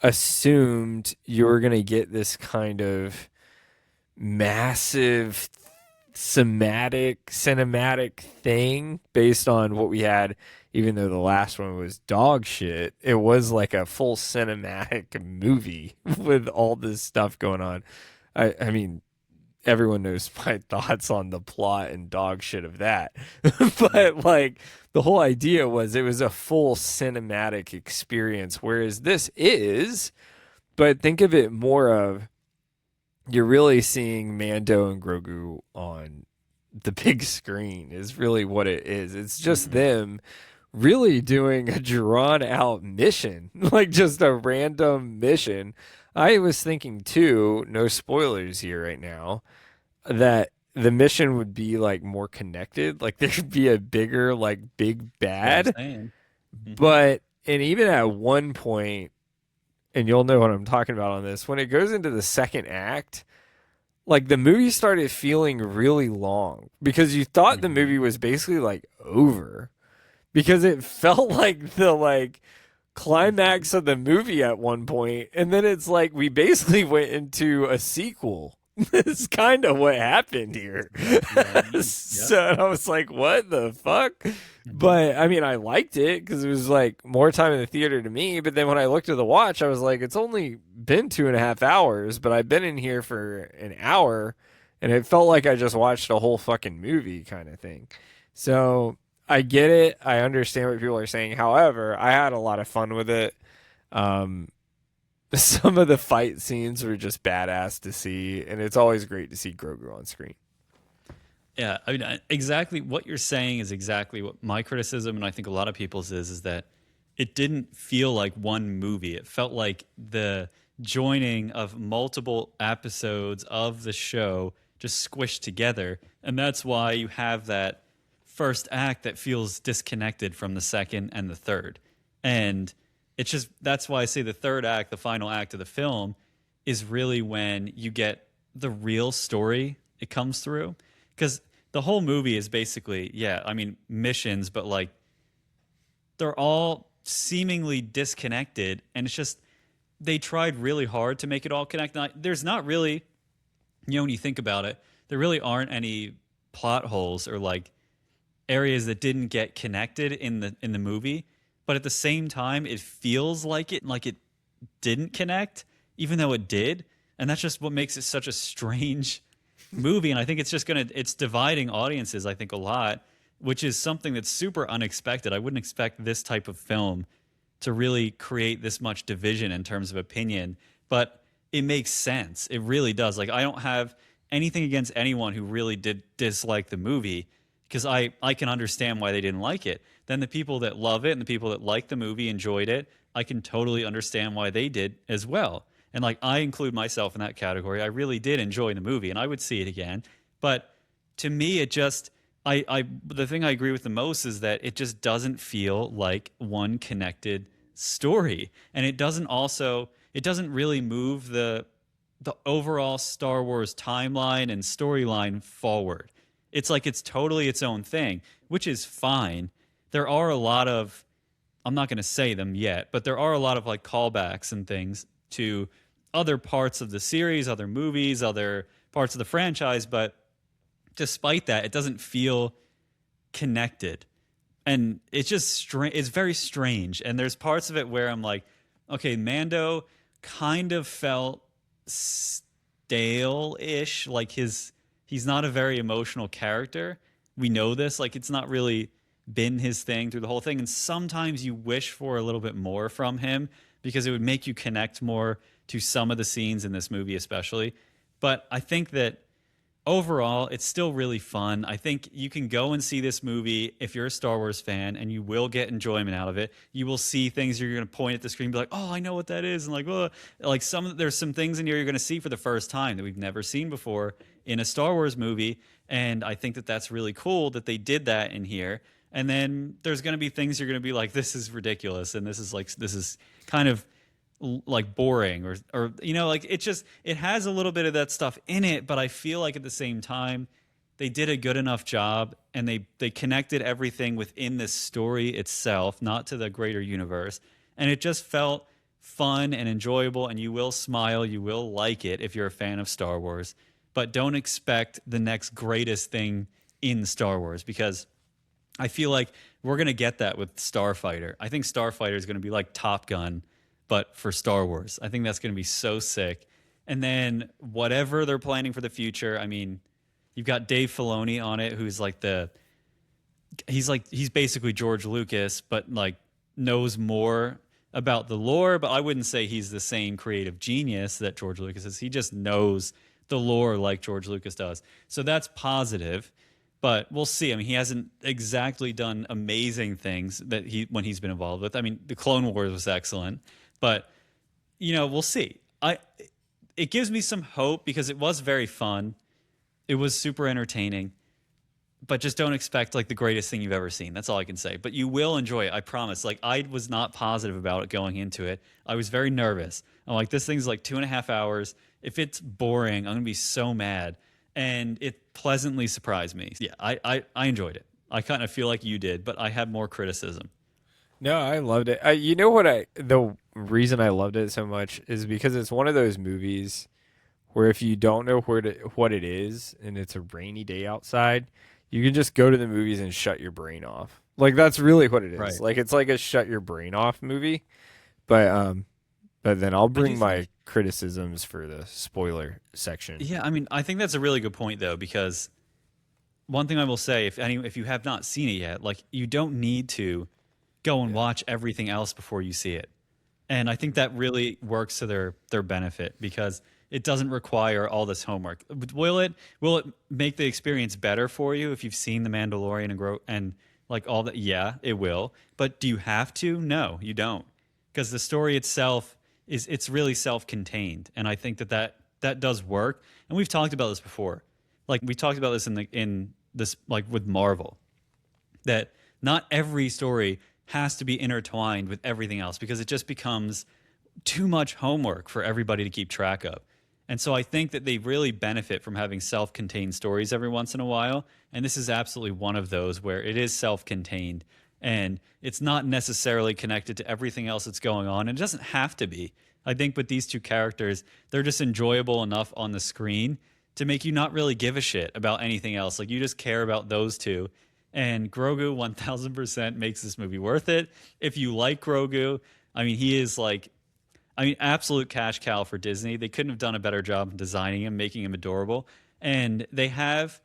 assumed you were going to get this kind of massive cinematic thing based on what we had. Even though the last one was dog shit, it was like a full cinematic movie with all this stuff going on. I mean, everyone knows my thoughts on the plot and dog shit of that. But like the whole idea was it was a full cinematic experience, whereas this is, but think of it more of, you're really seeing Mando and Grogu on the big screen is really what it is. It's just them really doing a drawn out mission, like just a random mission. I was thinking too, no spoilers here right now, that the mission would be like more connected, like there'd be a bigger, like big bad. But, and even at one point, and you'll know what I'm talking about on this, when it goes into the second act, like the movie started feeling really long because you thought the movie was basically like over, because it felt like the like climax of the movie at one point, and then it's like we basically went into a sequel. It's kind of what happened here. So I was like, what the fuck? But I mean, I liked it because it was like more time in the theater to me. But then when I looked at the watch, I was like, it's only been 2.5 hours, but I've been in here for an hour, and it felt like I just watched a whole fucking movie kind of thing. So I get it. I understand what people are saying. However, I had a lot of fun with it. Some of the fight scenes were just badass to see, and it's always great to see Grogu on screen. Yeah, I mean, exactly what you're saying is exactly what my criticism, and I think a lot of people's is that it didn't feel like one movie. It felt like the joining of multiple episodes of the show just squished together, and that's why you have that first act that feels disconnected from the second and the third. And it's just, that's why I say the third act, the final act of the film, is really when you get the real story. It comes through, because the whole movie is basically, yeah, I mean, missions, but like they're all seemingly disconnected, and it's just they tried really hard to make it all connect. Now, there's not really, you know, when you think about it, there really aren't any plot holes or like areas that didn't get connected in the movie. But at the same time, it feels like it didn't connect, even though it did. And that's just what makes it such a strange movie. And I think it's just it's dividing audiences, I think, a lot, which is something that's super unexpected. I wouldn't expect this type of film to really create this much division in terms of opinion, but it makes sense. It really does. Like, I don't have anything against anyone who really did dislike the movie, because I can understand why they didn't like it. Then the people that love it and the people that like the movie, enjoyed it, I can totally understand why they did as well. And like, I include myself in that category. I really did enjoy the movie, and I would see it again. But to me, it just, the thing I agree with the most is that it just doesn't feel like one connected story. And it doesn't really move the overall Star Wars timeline and storyline forward. It's like it's totally its own thing, which is fine. There are a lot of, I'm not going to say them yet, but there are a lot of like callbacks and things to other parts of the series, other movies, other parts of the franchise. But despite that, it doesn't feel connected. And it's just it's very strange. And there's parts of it where I'm like, okay, Mando kind of felt stale-ish. Like he's not a very emotional character. We know this. Like, it's not really been his thing through the whole thing. And sometimes you wish for a little bit more from him, because it would make you connect more to some of the scenes in this movie especially. But I think that overall, it's still really fun. I think you can go and see this movie if you're a Star Wars fan, and you will get enjoyment out of it. You will see things you're going to point at the screen, and be like, "Oh, I know what that is," and like, "Oh," like there's some things in here you're going to see for the first time that we've never seen before in a Star Wars movie, and I think that that's really cool that they did that in here. And then there's going to be things you're going to be like, "This is ridiculous," and this is kind of like boring or like it has a little bit of that stuff in it, but I feel like at the same time they did a good enough job, and they connected everything within this story itself, not to the greater universe, and it just felt fun and enjoyable, and you will smile, you will like it if you're a fan of Star Wars, but don't expect the next greatest thing in Star Wars, because I feel like we're going to get that with Starfighter. I think Starfighter is going to be like Top Gun, but for Star Wars. I think that's going to be so sick. And then whatever they're planning for the future, I mean, you've got Dave Filoni on it, who's like he's basically George Lucas, but like knows more about the lore, but I wouldn't say he's the same creative genius that George Lucas is. He just knows the lore like George Lucas does. So that's positive. But we'll see. I mean, he hasn't exactly done amazing things when he's been involved with. I mean, the Clone Wars was excellent, but we'll see. It gives me some hope because it was very fun. It was super entertaining, but just don't expect like the greatest thing you've ever seen. That's all I can say. But you will enjoy it, I promise. Like, I was not positive about it going into it. I was very nervous. I'm like, this thing's like 2.5 hours. If it's boring, I'm gonna be so mad. And it pleasantly surprised me. Yeah, I enjoyed it. I kind of feel like you did, but I had more criticism. No, I loved it. You know what? The reason I loved it so much is because it's one of those movies where if you don't know what it is and it's a rainy day outside, you can just go to the movies and shut your brain off. Like, that's really what it is. Right. Like, it's like a shut your brain off movie. But then I'll bring my criticisms for the spoiler section. Yeah, I mean, I think that's a really good point though, because one thing I will say, if you have not seen it yet, like, you don't need to go and watch everything else before you see it. And I think that really works to their benefit, because it doesn't require all this homework. Will it make the experience better for you if you've seen The Mandalorian and like all that? Yeah, it will. But do you have to? No, you don't. Because the story itself it's really self-contained, and I think that does work. And we've talked about this before. Like, we talked about this in this, like, with Marvel, that not every story has to be intertwined with everything else, because it just becomes too much homework for everybody to keep track of. And so I think that they really benefit from having self-contained stories every once in a while, and this is absolutely one of those where it is self-contained and it's not necessarily connected to everything else that's going on. And it doesn't have to be. I think with these two characters, they're just enjoyable enough on the screen to make you not really give a shit about anything else. Like, you just care about those two. And Grogu 1000% makes this movie worth it. If you like Grogu, I mean, he is like, absolute cash cow for Disney. They couldn't have done a better job designing him, making him adorable. And they have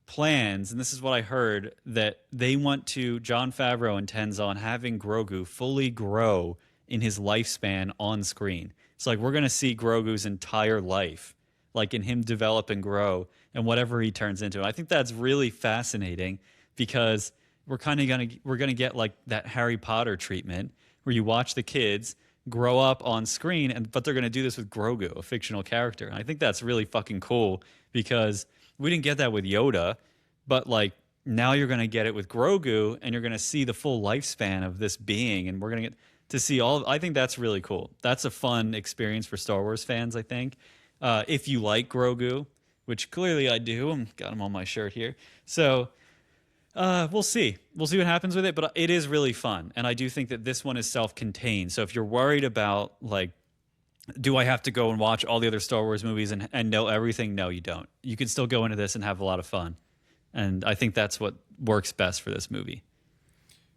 plans, and this is what I heard, that they want to, Jon Favreau intends on having Grogu fully grow in his lifespan on screen. It's like, we're going to see Grogu's entire life, like, in him develop and grow and whatever he turns into. And I think that's really fascinating, because we're going to get like that Harry Potter treatment where you watch the kids grow up on screen, but they're going to do this with Grogu, a fictional character. And I think that's really fucking cool, because we didn't get that with Yoda, but like, now you're going to get it with Grogu, and you're going to see the full lifespan of this being, and we're going to get to see I think that's really cool. That's a fun experience for Star Wars fans, I think. If you like Grogu, which clearly I do, I've got him on my shirt here. So we'll see. We'll see what happens with it, but it is really fun. And I do think that this one is self-contained. So if you're worried about, like, do I have to go and watch all the other Star Wars movies and know everything? No, you don't. You can still go into this and have a lot of fun. And I think that's what works best for this movie.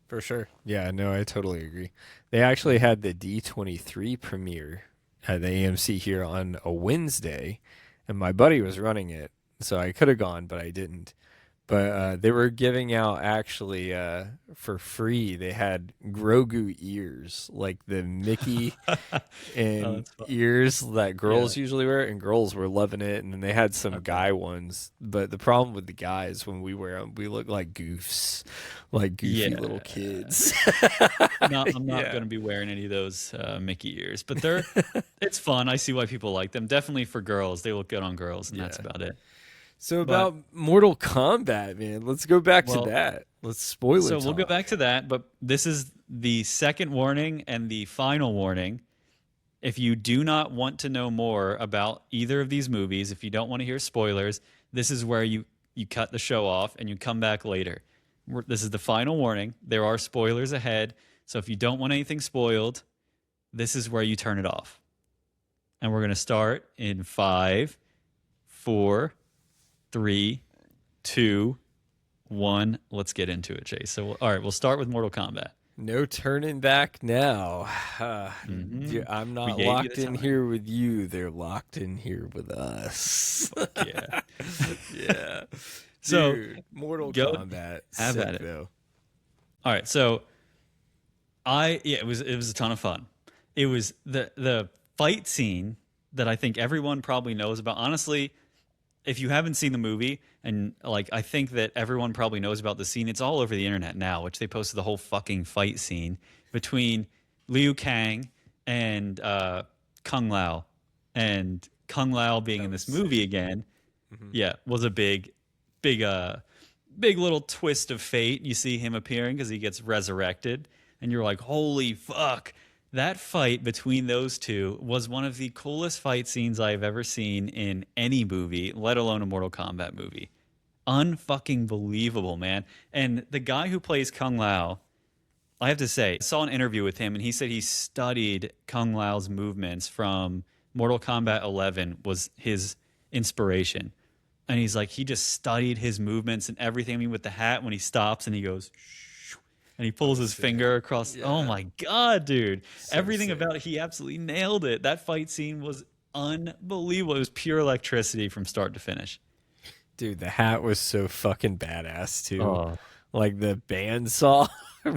For sure. Yeah, no, I totally agree. They actually had the D23 premiere at the AMC here on a Wednesday, and my buddy was running it, so I could have gone, but I didn't. But they were giving out actually for free. They had Grogu ears, like the Mickey Oh, and that's fun. ears that Yeah. girls usually wear, and girls were loving it. And then they had some Okay. guy ones. But the problem with the guys when we wear them, we look like goofs, like goofy little Yeah. kids. I'm not Yeah. going to be wearing any of those Mickey ears, but it's fun. I see why people like them. Definitely for girls. They look good on girls, and that's Yeah. about it. So But about Mortal Kombat, man, let's go back to well, that. Let's spoiler so we'll go talk. back to that, but this is the second warning and the final warning. If you do not want to know more about either of these movies, if you don't want to hear spoilers, this is where you cut the show off and you come back later. This is the final warning. There are spoilers ahead, so if you don't want anything spoiled, this is where you turn it off. And we're going to start in 5, 4, 3, 2, 1. Let's get into it, Chase. So, all right, we'll start with Mortal Kombat. No turning back now. Mhm. I'm We not gave you locked the in time. here with you. They're locked in here with us. Yeah. Yeah. So, Dude, Mortal go Kombat. have Sick, at it. though. All right, so it was a ton of fun. It was the fight scene that I think everyone probably knows about. Honestly, if you haven't seen the movie, and like I think that everyone probably knows about the scene, it's all over the internet now, which they posted the whole fucking fight scene between Liu Kang and Kung Lao, and Kung Lao being That in was this sick. movie again. Mhm. Yeah, was a big big little twist of fate. You see him appearing because he gets resurrected, and you're like, holy fuck. That fight between those two was one of the coolest fight scenes I've ever seen in any movie, let alone a Mortal Kombat movie. Unfucking believable, man. And the guy who plays Kung Lao, I have to say, I saw an interview with him and he said he studied Kung Lao's movements from Mortal Kombat 11 was his inspiration. And he's like, he just studied his movements and everything. I mean, with the hat, when he stops and he goes, "Shoo," and he That pulls was his sick. finger across. Oh Yeah. my God, dude. So Everything sick. about it, he absolutely nailed it. That fight scene was unbelievable. It was pure electricity from start to finish. Dude, the hat was so fucking badass, too. Oh, Like the bandsaw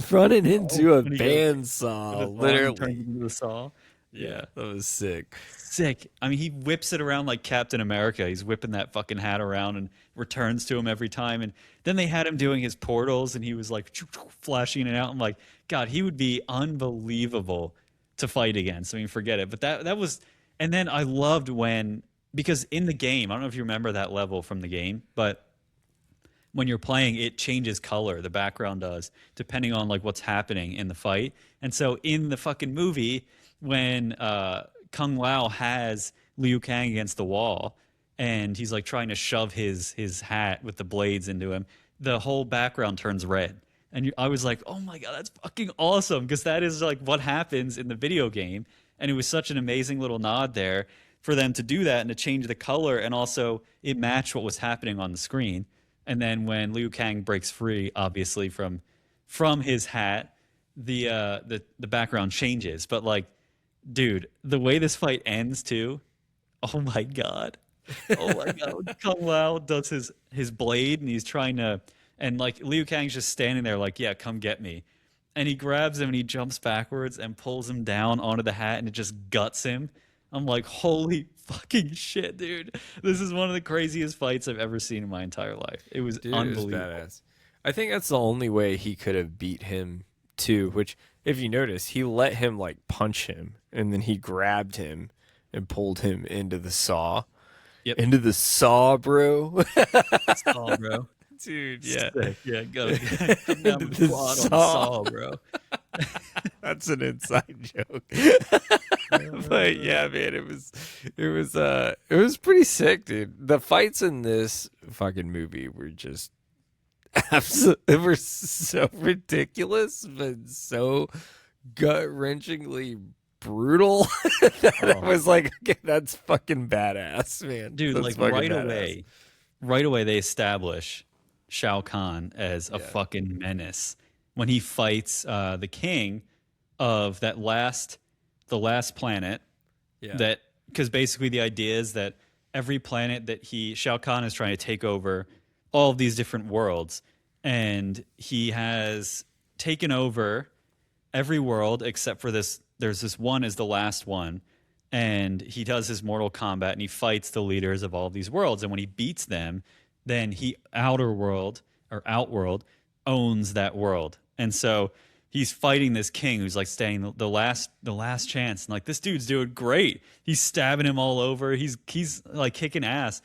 running oh, into a when he goes with bandsaw, his arm and turns literally. into the saw. Yeah, Yeah. that was sick. Sick. I mean, he whips it around like Captain America. He's whipping that fucking hat around and returns to him every time. And then they had him doing his portals and he was like flashing it out. I'm like, God, he would be unbelievable to fight against. I mean, forget it. But that was, and then I loved when, because in the game, I don't know if you remember that level from the game, but when you're playing, it changes color. The background does, depending on like what's happening in the fight. And so in the fucking movie, when Kung Lao has Liu Kang against the wall, and he's like trying to shove his hat with the blades into him, the whole background turns red. And I was like, oh my God, that's fucking awesome. Because that is like what happens in the video game. And it was such an amazing little nod there for them to do that and to change the color. And also, it matched what was happening on the screen. And then when Liu Kang breaks free, obviously from his hat, the background changes. But like, dude, the way this fight ends too, oh my God. Oh my God. When Kung Lao does his blade and he's trying to, and like Liu Kang's just standing there like, yeah, come get me. And he grabs him and he jumps backwards and pulls him down onto the hat and it just guts him. I'm like, holy fucking shit, dude. This is one of the craziest fights I've ever seen in my entire life. It was Dude, it was unbelievable. badass. I think that's the only way he could have beat him too, which if you notice, he let him like punch him and then he grabbed him and pulled him into the saw. Yep. Into the saw, bro. Saw, bro. Dude, yeah. Sick. Yeah, go. Come down Into with the the quad on saw. Saw, bro. That's an inside joke. But yeah, man, it was pretty sick, dude. The fights in this fucking movie were just absolutely, they were so ridiculous, but so gut wrenchingly brutal that I Oh, was like, okay, that's fucking badass, man. dude, That's like fucking badass. right away they establish Shao Kahn as a Yeah, fucking menace when he fights the king of the last planet yeah, that because basically the idea is that every planet that Shao Kahn is trying to take over all of these different worlds, and he has taken over every world except for this. There's this one is the last one, and he does his Mortal Kombat and he fights the leaders of all of these worlds. And when he beats them, then he Outer World or Outworld owns that world. And so he's fighting this king who's like staying the last chance. And like this dude's doing great. He's stabbing him all over. He's like kicking ass.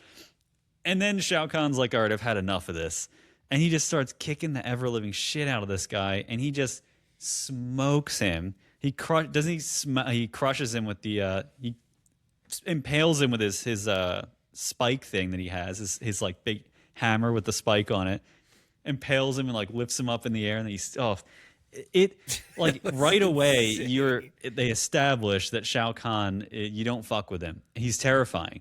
And then Shao Kahn's like, all right, I've had enough of this. And he just starts kicking the ever living shit out of this guy, and he just smokes him. He he crushes him with the he impales him with his spike thing that he has, his like big hammer with the spike on it. Impales him and like lifts him up in the air, and then he's it like right away they establish that Shao Kahn, you don't fuck with him. He's terrifying.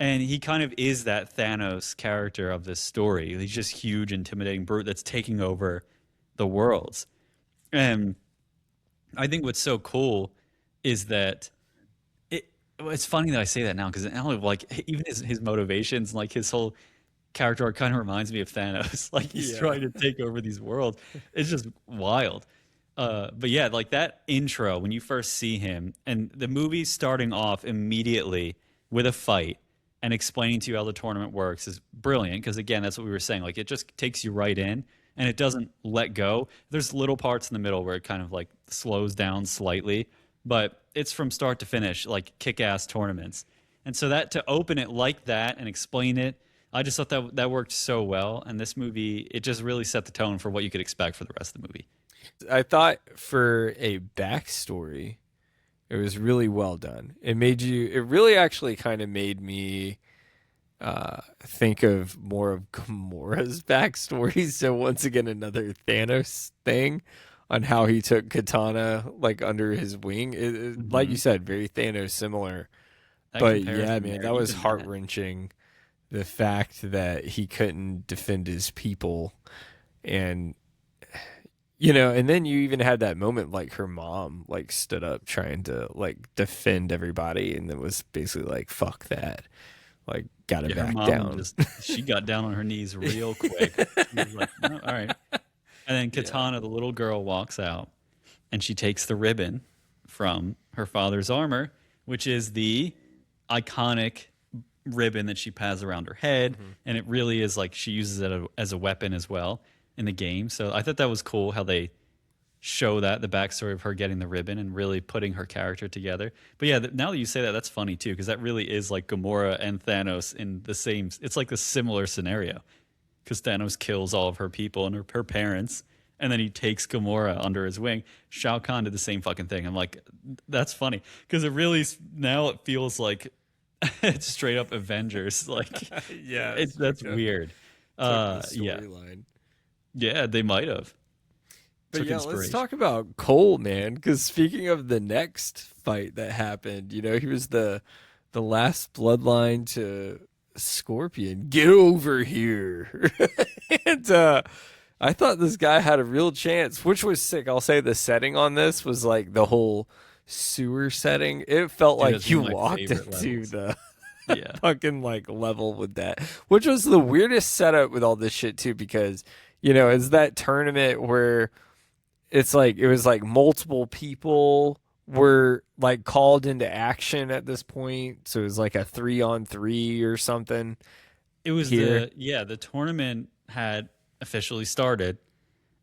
And he kind of is that Thanos character of this story. He's just huge, intimidating brute that's taking over the worlds. And I think what's so cool is that it's funny that I say that now, because now like even his motivations, like his whole character arc kind of reminds me of Thanos. Like he's trying to take over these worlds. It's just wild. But yeah, like that intro when you first see him, and the movie starting off immediately with a fight and explaining to you how the tournament works is brilliant, because again, that's what we were saying. Like it just takes you right in and it doesn't let go. There's little parts in the middle where it kind of like slows down slightly, but it's from start to finish, like kick-ass tournaments. And so that to open it like that and explain it, I just thought that worked so well. And this movie, it just really set the tone for what you could expect for the rest of the movie. I thought for a backstory, it was really well done. It really actually kind of made me think of more of Gamora's backstory. So once again, another Thanos thing on how he took Katana like under his wing. Like you said, very Thanos similar. But yeah, man, that was heart-wrenching. The fact that he couldn't defend his people, and and then you even had that moment like her mom like stood up trying to like defend everybody, and it was basically like, fuck that, like gotta back down. She got down on her knees real quick. She was like, oh, all right. And then Katana, the little girl, walks out and she takes the ribbon from her father's armor, which is the iconic ribbon that she pads around her head. And it really is like she uses it as a weapon as well in the game. So I thought that was cool how they show the backstory of her getting the ribbon and really putting her character together. But yeah, now that you say that, that's funny too, because that really is like Gamora and Thanos in the same, it's like a similar scenario, because Thanos kills all of her people and her parents, and then he takes Gamora under his wing. Shao Kahn did the same fucking thing. I'm like, that's funny, because it really, now it feels like it's straight up Avengers. Like, yeah, that's weird. Yeah, they might have. But yeah, let's talk about Cole, man, because speaking of the next fight that happened, he was the last bloodline to Scorpion. Get over here. And I thought this guy had a real chance, which was sick. I'll say the setting on this was like the whole sewer setting. It felt like you walked into the fucking like level with that, which was the weirdest setup with all this shit too, because it's that tournament where it's like it was like multiple people were like called into action at this point, so it was like a 3-on-3 or something. It was the tournament had officially started,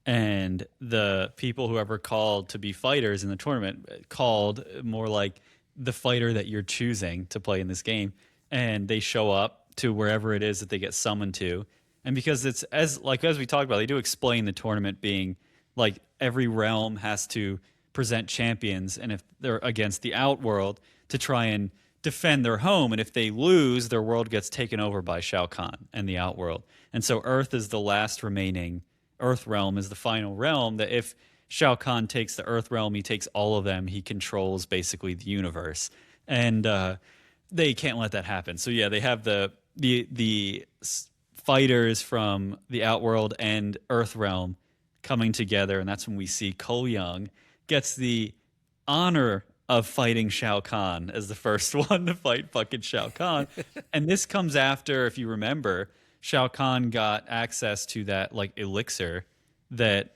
and the people whoever called to be fighters in the tournament called more like the fighter that you're choosing to play in this game, and they show up to wherever it is that they get summoned to. And because it's as we talked about, they do explain the tournament being like every realm has to present champions, and if they're against the Outworld, to try and defend their home, and if they lose, their world gets taken over by Shao Kahn and the Outworld. And so Earth is the last remaining. Earth realm is the final realm that if Shao Kahn takes the Earth realm, he takes all of them. He controls basically the universe, and they can't let that happen. So yeah, they have the fighters from the Outworld and Earth realm coming together, and that's when we see Cole Young gets the honor of fighting Shao Kahn as the first one to fight fucking Shao Kahn. And this comes after, if you remember, Shao Kahn got access to that like elixir that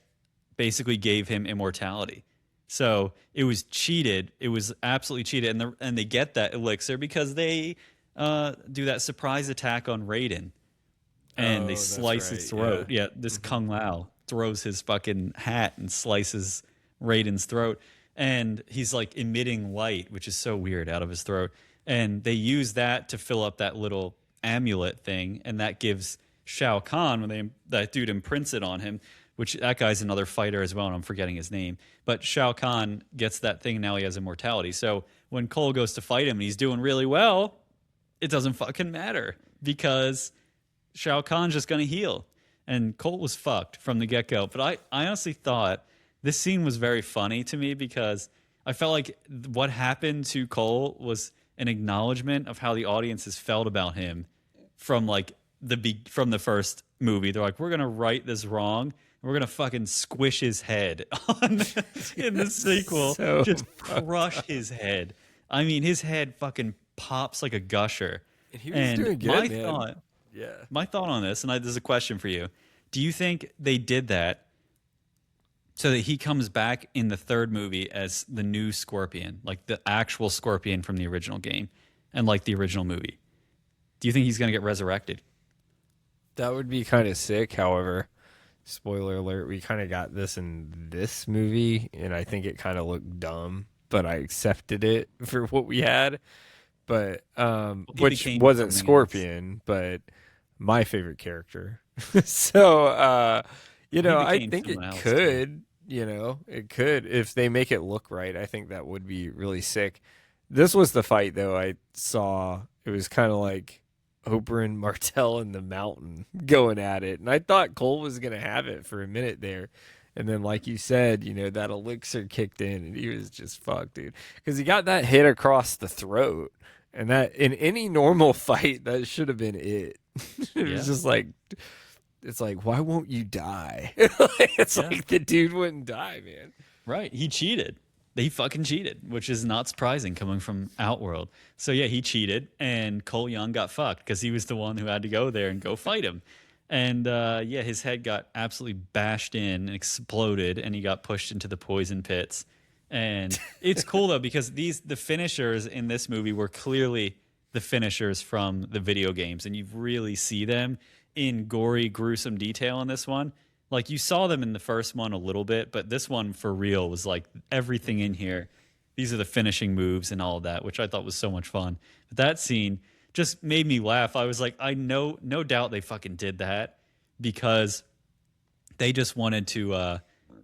basically gave him immortality. So it was cheated. It was absolutely cheated, and they get that elixir because they do that surprise attack on Raiden, and they Oh, that's slice his right. Yeah. throat. Yeah, this Kung Lao throws his fucking hat and slices Raiden's throat, and he's like emitting light, which is so weird, out of his throat. And they use that to fill up that little amulet thing, and that gives Shao Kahn, when that dude imprints it on him, which that guy's another fighter as well, and I'm forgetting his name. But Shao Kahn gets that thing, now he has immortality. So when Cole goes to fight him and he's doing really well, it doesn't fucking matter because Shao Kahn's just gonna heal. And Cole was fucked from the get go. But I honestly thought this scene was very funny to me because I felt like what happened to Cole was an acknowledgement of how the audience has felt about him from like from the first movie. They're like, we're gonna right this wrong. And we're gonna fucking squish his head on in the sequel. So just crush his head. I mean, his head fucking pops like a gusher. And he was doing good, man. My thought on this, and there's a question for you. Do you think they did that so that he comes back in the third movie as the new Scorpion, like the actual Scorpion from the original game and like the original movie? Do you think he's going to get resurrected? That would be kind of sick. However, spoiler alert, we kind of got this in this movie, and I think it kind of looked dumb, but I accepted it for what we had. But which wasn't Scorpion, but my favorite character. So you know, I think it could, you know, it could if they make it look right. I think that would be really sick. This was the fight though I saw. It was kind of like Oprah and Martell in the mountain going at it, and I thought Cole was gonna have it for a minute there. And then, like you said, you know, that elixir kicked in, and he was just fucked, dude. Because he got that hit across the throat, and that in any normal fight, that should have been it. It was just like, it's like, why won't you die? It's like the dude wouldn't die, man. Right. He cheated. He fucking cheated, which is not surprising coming from Outworld. So, yeah, he cheated, and Cole Young got fucked because he was the one who had to go there and go fight him. And, yeah, his head got absolutely bashed in and exploded, and he got pushed into the poison pits. And it's cool, though, because the finishers in this movie were clearly the finishers from the video games, and you really see them in gory, gruesome detail in this one. Like, you saw them in the first one a little bit, but this one for real was like everything in here. These are the finishing moves and all of that, which I thought was so much fun. But that scene just made me laugh. I was like, I know, no doubt they fucking did that because they just wanted to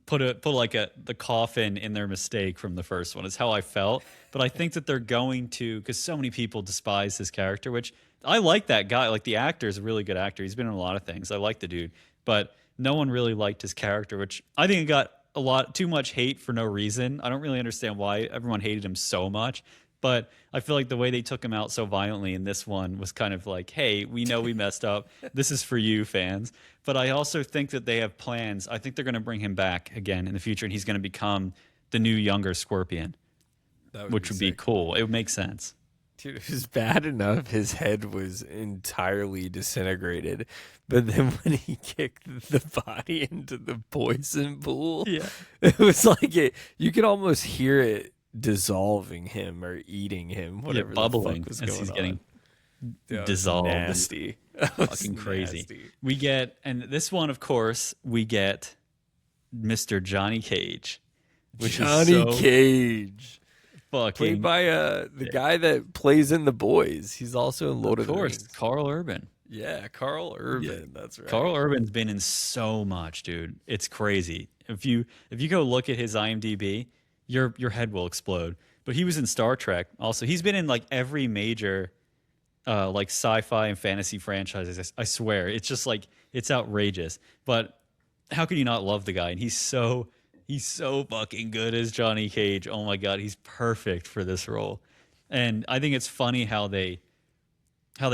put the coffin in their mistake from the first one. Is how I felt. But I think that they're going to, because so many people despise his character, which I like that guy. Like, the actor is a really good actor. He's been in a lot of things. I like the dude, but no one really liked his character, which I think it got too much hate for no reason. I don't really understand why everyone hated him so much, but I feel like the way they took him out so violently in this one was kind of like, hey, we know we messed up. This is for you, fans. But I also think that they have plans. I think they're going to bring him back again in the future, and he's going to become the new younger Scorpion, which would be cool. It would make sense. Dude, it was bad enough his head was entirely disintegrated, but then when he kicked the body into the poison pool, it was like you could almost hear it dissolving him or eating him, whatever bubbling the fuck was as going he's on. getting dissolved. Nasty. Fucking crazy. Nasty. And this one, of course, we get Mr. Johnny Cage, which Johnny is so Cage. fucking Played by the guy that plays in The Boys. He's also in Lord of the Rings. Carl Urban. Yeah, Carl Urban. That's right. Carl Urban's been in so much, dude. It's crazy. If you go look at his IMDb, your head will explode. But he was in Star Trek also. He's been in like every major like sci-fi and fantasy franchises. I swear. It's just like, it's outrageous. But how can you not love the guy? And he's so fucking good as Johnny Cage. Oh my God, he's perfect for this role. And I think it's funny how they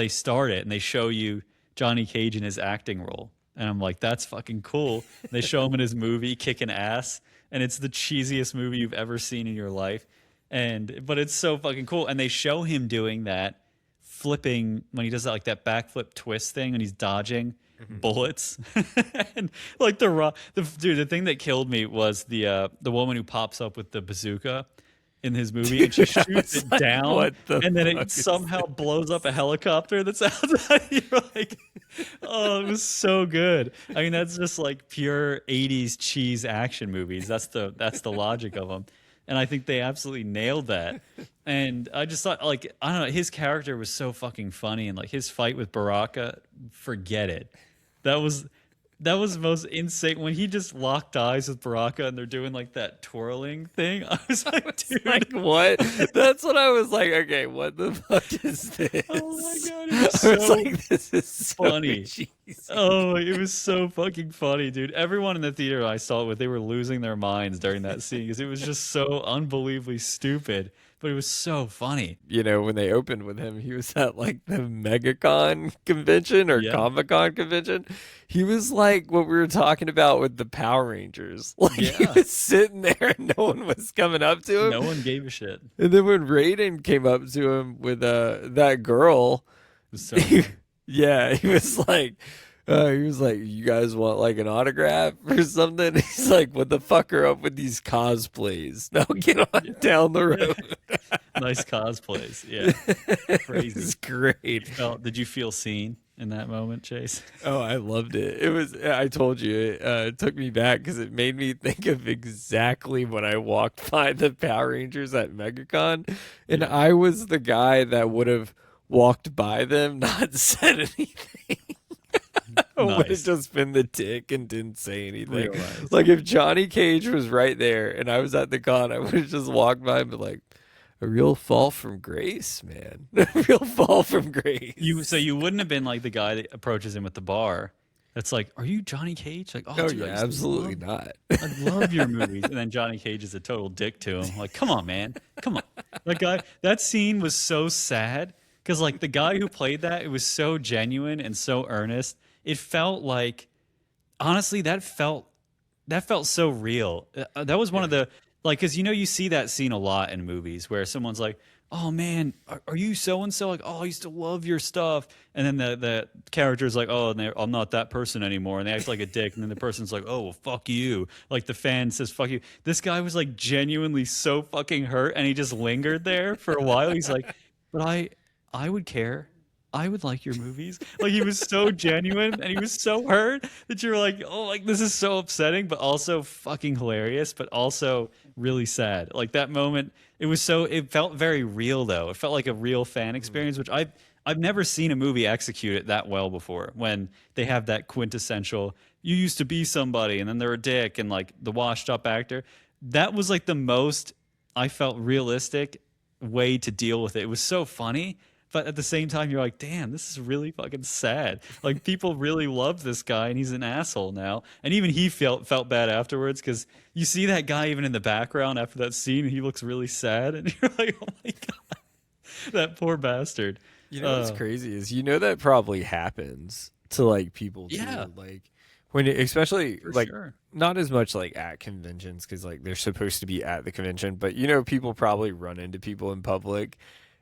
start it and they show you Johnny Cage in his acting role. And I'm like, that's fucking cool. They show him in his movie kicking ass, and it's the cheesiest movie you've ever seen in your life. But it's so fucking cool. And they show him doing that flipping when he does that like that backflip twist thing and he's dodging bullets. And like the thing that killed me was the woman who pops up with the bazooka in his movie, and she shoots it like, down, what the and then fuck it is somehow blows up a helicopter that's outside. You're like, oh, it was so good. I mean, that's just like pure '80s cheese action movies. That's the logic of them, and I think they absolutely nailed that. And I just thought, like, I don't know, his character was so fucking funny, and like his fight with Baraka, forget it. That was the most insane when he just locked eyes with Baraka and they're doing like that twirling thing. I was like, dude, like what? That's what I was like. Okay, what the fuck is this? oh my god, it was I was so like, this is so funny. cheesy. Oh, it was so fucking funny, dude. Everyone in the theater I saw it with, they were losing their minds during that scene because it was just so unbelievably stupid, but it was so funny. You know, when they opened with him, he was at like the MegaCon convention or Yeah. Comic-Con convention. He was like what we were talking about with the Power Rangers. Like he Yeah. was sitting there and no one was coming up to him. No one gave a shit. And then when Raiden came up to him with that girl, It was so good. yeah, he was like, you guys want like an autograph or something? He's like, what the fuck are up with these cosplays? Now get on down the road. Nice cosplays. Yeah. Crazy. It's great. Did you feel seen in that moment, Chase? Oh, I loved it. It was, I told you, it took me back because it made me think of exactly when I walked by the Power Rangers at MegaCon. And I was the guy that would have walked by them, not said anything. I would have Nice. just been the dick and didn't say anything. Realized. Like if Johnny Cage was right there and I was at the con, I would have just walked by and been like, a real fall from grace, man. A real fall from grace. So you wouldn't have been like the guy that approaches him at the bar. That's like, are you Johnny Cage? Like, Oh dude, I yeah, used to absolutely love- not. I love your movies. And then Johnny Cage is a total dick to him. Like, come on, man. Come on. That scene was so sad because, like, the guy who played that, it was so genuine and so earnest. It felt like, honestly, that felt so real. That was one of the, like, because, you see that scene a lot in movies where someone's like, oh man, are you so and so? Like, oh, I used to love your stuff. And then the character's like, oh, I'm not that person anymore. And they act like a dick. And then the person's like, oh, well, fuck you. Like the fan says, fuck you. This guy was like genuinely so fucking hurt. And he just lingered there for a while. He's like, but I would care. I would like your movies. Like he was so genuine and he was so hurt that you're like, oh, like this is so upsetting, but also fucking hilarious, but also really sad. Like that moment, it felt very real though. It felt like a real fan experience, which I've never seen a movie execute it that well before. When they have that quintessential, you used to be somebody and then they're a dick and like the washed up actor. That was like the most I felt realistic way to deal with it. It was so funny. But at the same time, you're like, damn, this is really fucking sad. Like people really love this guy, and he's an asshole now. And even he felt bad afterwards because you see that guy even in the background after that scene, and he looks really sad, and you're like, oh my god, that poor bastard. You know what's crazy is that probably happens to like people too. Yeah. Like when especially For like sure. not as much like at conventions because like they're supposed to be at the convention, but people probably run into people in public.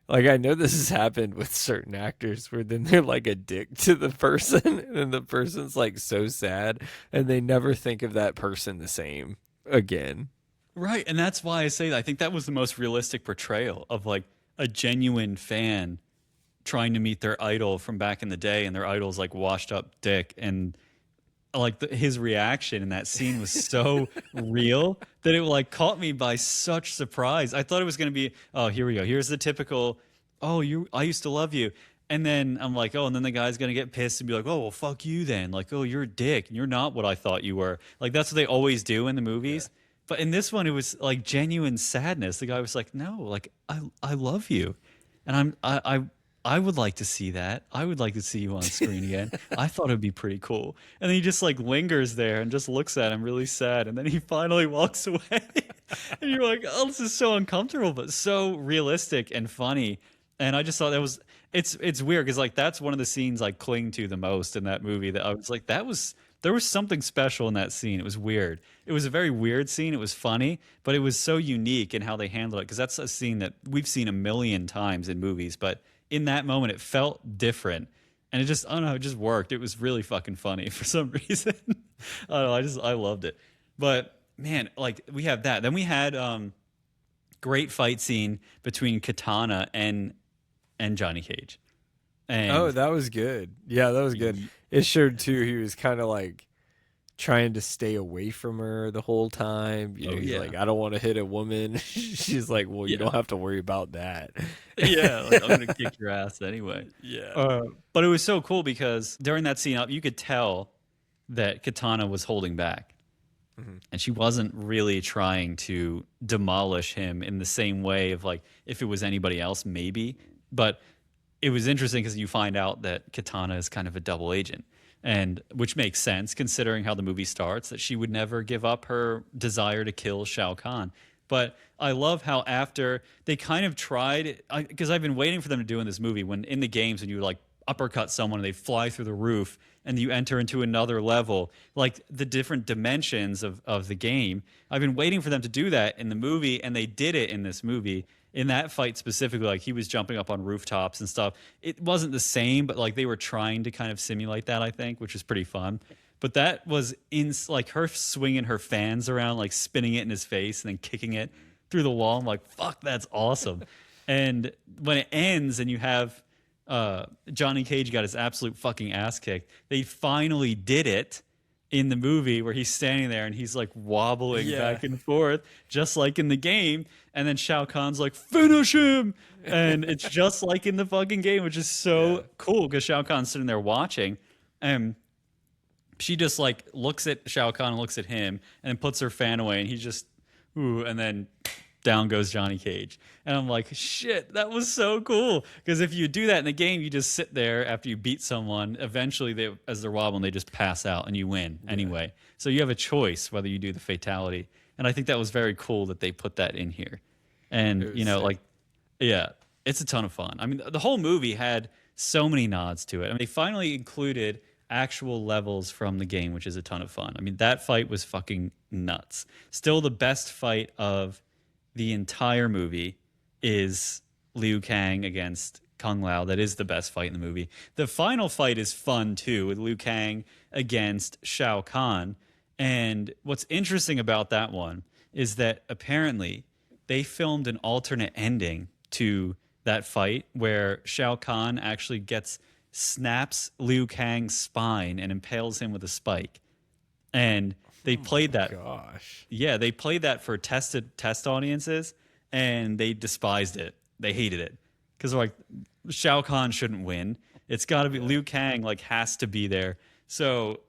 Like I know this has happened with certain actors where then they're like a dick to the person and then the person's like so sad and they never think of that person the same again. Right, and that's why I say I think that was the most realistic portrayal of like a genuine fan trying to meet their idol from back in the day, and their idol's like washed up dick, and like his reaction in that scene was so real that it like caught me by such surprise. I thought it was going to be, oh, here we go. Here's the typical, oh, I used to love you. And then I'm like, oh, and then the guy's going to get pissed and be like, oh, well, fuck you then. Like, oh, you're a dick and you're not what I thought you were. Like, that's what they always do in the movies. Yeah. But in this one, it was like genuine sadness. The guy was like, no, like, I love you. And I would like to see that. I would like to see you on screen again. I thought it'd be pretty cool. And then he just like lingers there and just looks at him really sad. And then he finally walks away. And you're like, oh, this is so uncomfortable, but so realistic and funny. And I just thought it's weird because like that's one of the scenes I cling to the most in that movie that I was like, there was something special in that scene. It was weird. It was a very weird scene. It was funny, but it was so unique in how they handled it because that's a scene that we've seen a million times in movies, but in that moment it felt different. And it just, I don't know, it just worked. It was really fucking funny for some reason. I don't know, I loved it. But man, like we have that. Then we had great fight scene between Katana and Johnny Cage. Oh, And that was good. Yeah, that was good. It showed too he was kind of like trying to stay away from her the whole time. You know, oh he's yeah. like, I don't want to hit a woman. She's like, well, you Yeah. don't have to worry about that. Yeah, like I'm gonna kick your ass anyway. Yeah. But it was so cool because during that scene, you could tell that Katana was holding back, Mhm. and she wasn't really trying to demolish him in the same way of like if it was anybody else, maybe. But it was interesting because you find out that Katana is kind of a double agent, and which makes sense considering how the movie starts that she would never give up her desire to kill Shao Kahn. But I love how after they kind of tried, because I've been waiting for them to do in this movie when in the games when you like uppercut someone and they fly through the roof and you enter into another level, like the different dimensions of the game. I've been waiting for them to do that in the movie, and they did it in this movie. In that fight specifically, like he was jumping up on rooftops and stuff. It wasn't the same, but like they were trying to kind of simulate that, I think, which was pretty fun. But that was in like her swinging her fans around, like spinning it in his face and then kicking it through the wall. I'm like, fuck, that's awesome. And when it ends and you have Johnny Cage got his absolute fucking ass kicked, they finally did it in the movie where he's standing there and he's like wobbling Yeah. back and forth, just like in the game. And then Shao Kahn's like, finish him. And it's just like in the fucking game, which is so Yeah. cool because Shao Kahn's sitting there watching. And she just like looks at Shao Kahn and looks at him and then puts her fan away. And he just, ooh, and then down goes Johnny Cage. And I'm like, shit, that was so cool. Because if you do that in the game, you just sit there after you beat someone. Eventually, they, as they're wobbling, they just pass out and you win anyway. So you have a choice whether you do the fatality. And I think that was very cool that they put that in here. And, It you was know, sick. like, yeah, it's a ton of fun. I mean, the whole movie had so many nods to it. I mean, they finally included actual levels from the game, which is a ton of fun. I mean, that fight was fucking nuts. Still the best fight of the entire movie is Liu Kang against Kung Lao. That is the best fight in the movie. The final fight is fun too, with Liu Kang against Shao Kahn. And what's interesting about that one is that apparently they filmed an alternate ending to that fight where Shao Kahn actually snaps Liu Kang's spine and impales him with a spike. And they played that. Gosh. Yeah, they played that for test audiences, and they despised it. They hated it because they're like, Shao Kahn shouldn't win. It's got to be Liu Kang. Like has to be there. So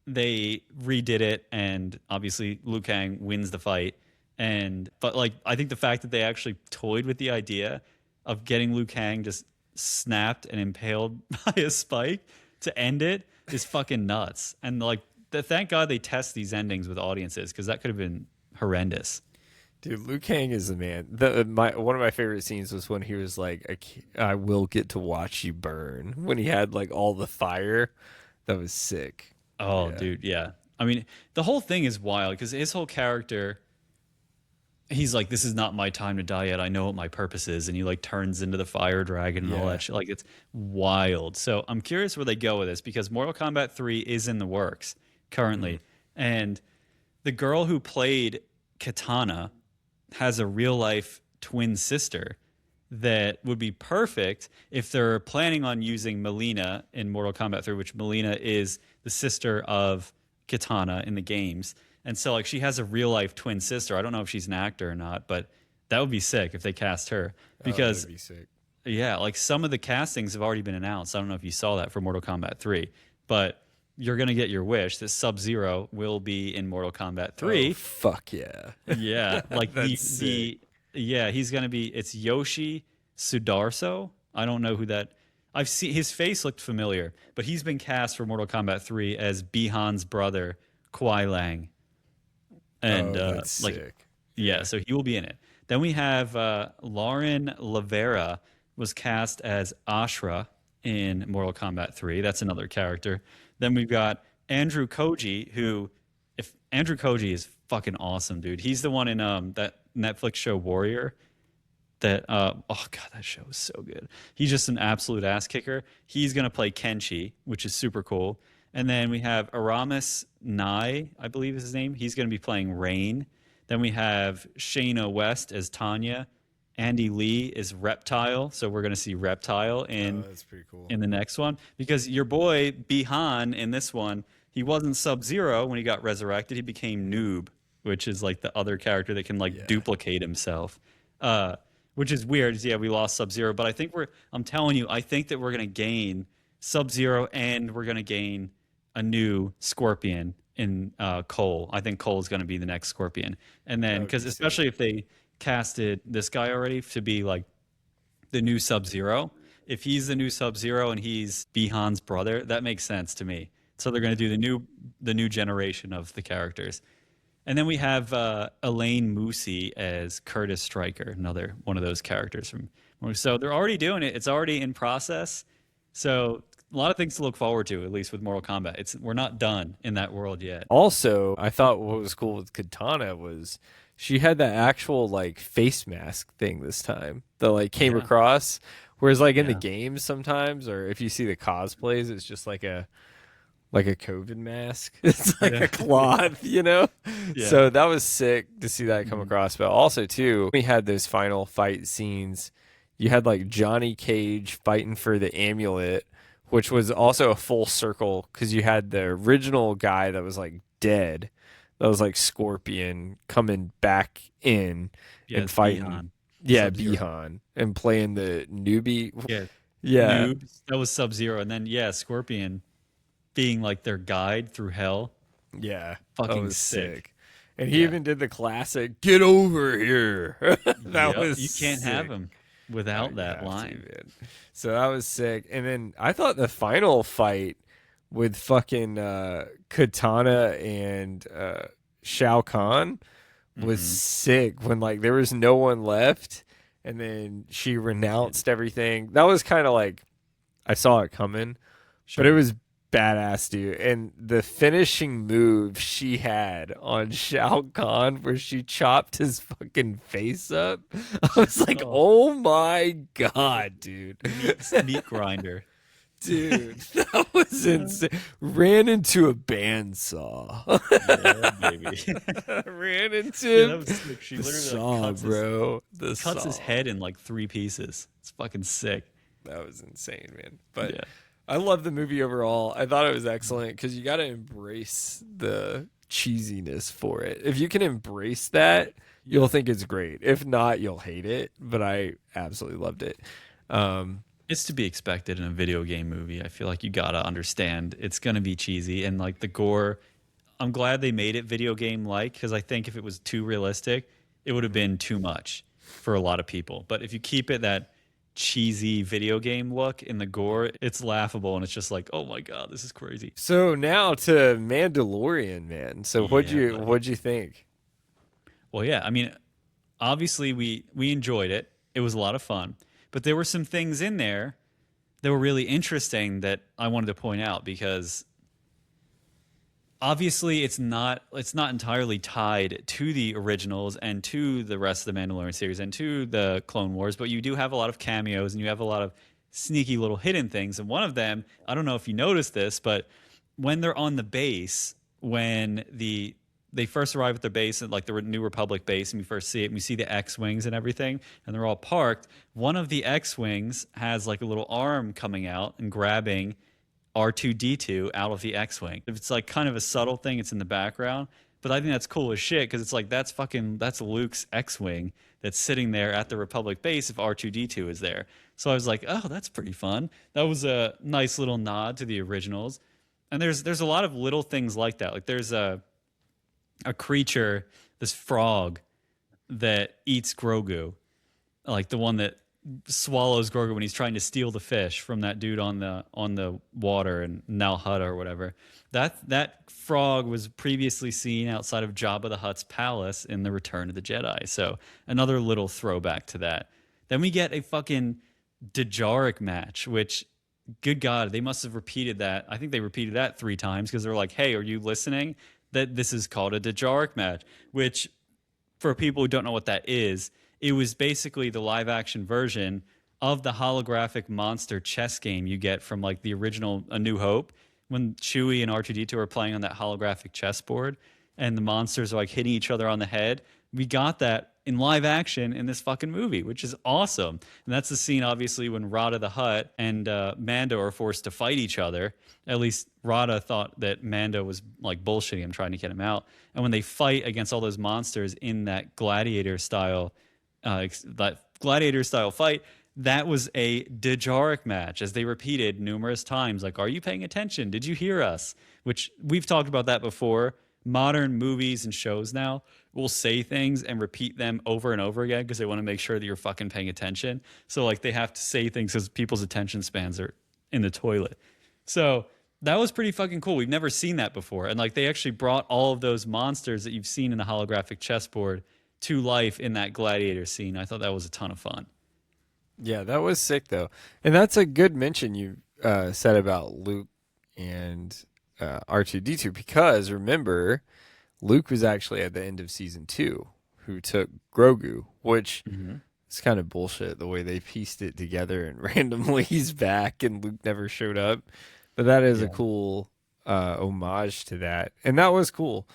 they redid it, and obviously Liu Kang wins the fight. But like I think the fact that they actually toyed with the idea of getting Liu Kang just snapped and impaled by a spike to end it is fucking nuts. And like, thank God they test these endings with audiences because that could have been horrendous. Dude, Liu Kang is the man. One of my favorite scenes was when he was like, I will get to watch you burn. When he had like all the fire. That was sick. Oh, Yeah. dude, yeah. I mean, the whole thing is wild because his whole character, he's like, this is not my time to die yet. I know what my purpose is. And he like turns into the fire dragon and all Yeah. that shit. Like it's wild. So I'm curious where they go with this because Mortal Kombat 3 is in the works currently. And the girl who played Katana has a real life twin sister that would be perfect if they're planning on using Melina in Mortal Kombat 3, which Melina is the sister of Katana in the games. And so like she has a real life twin sister. I don't know if she's an actor or not, but that would be sick if they cast her because That'd be sick. yeah, like some of the castings have already been announced. I don't know if you saw that for Mortal Kombat 3, but you're going to get your wish that Sub-Zero will be in Mortal Kombat 3. Oh, fuck yeah. Yeah, like That's yeah, he's going to be it's Yoshi Sudarso. I don't know who that I've seen his face looked familiar, but he's been cast for Mortal Kombat 3 as Bihan's brother, Kuai Lang. And That's like sick. yeah, so he will be in it. Then we have Lauren Lavera was cast as Ashra in Mortal Kombat 3. That's another character. Then we've got Andrew Koji, who, if Andrew Koji is fucking awesome, dude. He's the one in that Netflix show Warrior. that oh god, that show is so good. He's just an absolute ass kicker. He's gonna play Kenshi, which is super cool. And then we have Aramis Nye, I believe is his name. He's gonna be playing Rain. Then we have Shayna West as Tanya. Andy Lee is Reptile, so we're gonna see Reptile Oh, that's pretty cool. in the next one because your boy Bihan in this one, he wasn't Sub-Zero when he got resurrected. He became Noob, which is like the other character that can like Yeah. duplicate himself. Which is weird. Yeah, we lost Sub-Zero, but I think I'm telling you, I think that we're going to gain Sub-Zero and we're going to gain a new Scorpion in Cole. I think Cole is going to be the next Scorpion. And then, That would because be especially if they casted this guy already to be like the new Sub-Zero, if he's the new Sub-Zero and he's Bihan's brother, that makes sense to me. So they're going to do the new generation of the characters. And then we have Elaine Moosey as Curtis Stryker, another one of those characters from. So they're already doing it. It's already in process. So a lot of things to look forward to, at least with Mortal Kombat. We're not done in that world yet. Also, I thought what was cool with Katana was she had that actual like face mask thing this time that like came Yeah. across. Whereas like in the Yeah. games sometimes, or if you see the cosplays, it's just like a COVID mask. It's like Yeah. a cloth, you know? Yeah. So that was sick to see that come Mhm. across. But also too, we had those final fight scenes. You had like Johnny Cage fighting for the amulet, which was also a full circle because you had the original guy that was like dead, that was like Scorpion coming back in Yeah, and it's fighting. Bihan. Yeah, Sub-Zero. Bihan and playing the newbie. Yeah. Yeah, Noob. That was Sub-Zero. And then, yeah, Scorpion being like their guide through hell. yeah, Fucking that was sick. And he Yeah. even did the classic "Get over here." That Yep, was you can't have sick. him Oh, without you that have to, line. man. So that was sick. And then I thought the final fight with fucking Katana and Shao Kahn was Mhm. sick when like there was no one left and then she renounced everything. That was kind of like I saw it coming, but it Sure. was badass, dude. And the finishing move she had on Shao Kahn, where she chopped his fucking face up, I was like, Oh. oh my god, dude. Meat grinder. Dude, that was insane. Ran into a bandsaw. Yeah, baby. Ran into Yeah, that him. was sick. She The literally saw, cuts bro. The cuts his saw. head in like 3 pieces. It's fucking sick. That was insane, man. But Yeah. I love the movie overall. I thought it was excellent because you got to embrace the cheesiness for it. If you can embrace that, you'll think it's great. If not, you'll hate it. But I absolutely loved it. It's to be expected in a video game movie. I feel like you gotta understand it's gonna be cheesy and like the gore. I'm glad they made it video game like because I think if it was too realistic, it would have been too much for a lot of people. But if you keep it that cheesy video game look in the gore, it's laughable and it's just like, oh my god, this is crazy. So now to Mandalorian, man. So what'd Yeah, you buddy. what'd you think? Well, yeah, I mean, obviously we enjoyed it. It was a lot of fun, but there were some things in there that were really interesting that I wanted to point out because obviously it's not entirely tied to the originals and to the rest of the Mandalorian series and to the Clone Wars, but you do have a lot of cameos and you have a lot of sneaky little hidden things. And one of them, I don't know if you noticed this, but when they're on the base, when they first arrive at their base at like the New Republic base, and we first see it, and we see the X-wings and everything, and they're all parked. One of the X-wings has like a little arm coming out and grabbing R2D2 out of the X-wing. It's like kind of a subtle thing. It's in the background, but I think that's cool as shit because it's like that's Luke's X-wing that's sitting there at the Republic base if R2D2 is there. So I was like, oh, that's pretty fun. That was a nice little nod to the originals. And there's a lot of little things like that. Like there's a creature, this frog that eats Grogu, like the one that swallows Grogu when he's trying to steal the fish from that dude on the water in Nal Hutta or whatever. That frog was previously seen outside of Jabba the Hutt's palace in The Return of the Jedi. So another little throwback to that. Then we get a fucking Dejaric match, which good God, they must have repeated that. I think they repeated that 3 times because they're like, hey, are you listening? That this is called a Dejaric match, which for people who don't know what that is, it was basically the live action version of the holographic monster chess game you get from like the original A New Hope when Chewie and R2D2 are playing on that holographic chessboard and the monsters are like hitting each other on the head. We got that in live action in this fucking movie, which is awesome. And that's the scene, obviously, when Rada the Hutt and Mando are forced to fight each other. At least Rada thought that Mando was like bullshitting him, trying to get him out. And when they fight against all those monsters in that that gladiator style fight, that was a Dejaric match, as they repeated numerous times. Like, are you paying attention? Did you hear us? Which we've talked about that before. Modern movies and shows now will say things and repeat them over and over again because they want to make sure that you're fucking paying attention. So like they have to say things because people's attention spans are in the toilet. So that was pretty fucking cool. We've never seen that before. And like they actually brought all of those monsters that you've seen in the holographic chessboard to life in that gladiator scene. I thought that was a ton of fun. Yeah, that was sick though. And that's a good mention you said about Luke and R2D2 because remember, Luke was actually at the end of season 2 who took Grogu, which is kind of bullshit the way they pieced it together and randomly he's back and Luke never showed up. But that is a cool homage to that. And that was cool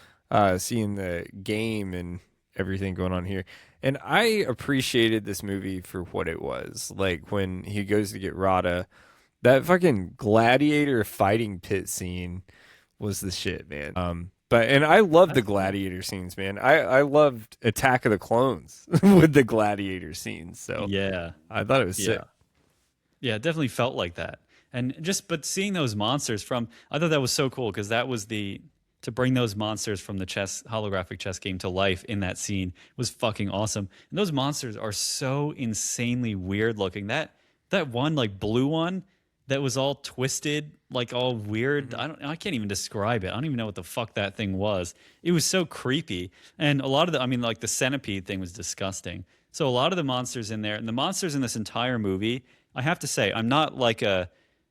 seeing the game and everything going on here. And I appreciated this movie for what it was. Like when he goes to get Rada, that fucking gladiator fighting pit scene was the shit, man. And I love the gladiator scenes, man. I loved Attack of the Clones with the gladiator scenes. So yeah, I thought it was sick. Yeah, it definitely felt like that. And but seeing those monsters I thought that was so cool because that was to bring those monsters from the holographic chess game to life in that scene was fucking awesome. And those monsters are so insanely weird looking. That one like blue one that was all twisted, like all weird. I can't even describe it. I don't even know what the fuck that thing was. It was so creepy. And a lot of like the centipede thing was disgusting. So a lot of the monsters in there, and the monsters in this entire movie, I have to say, I'm not like a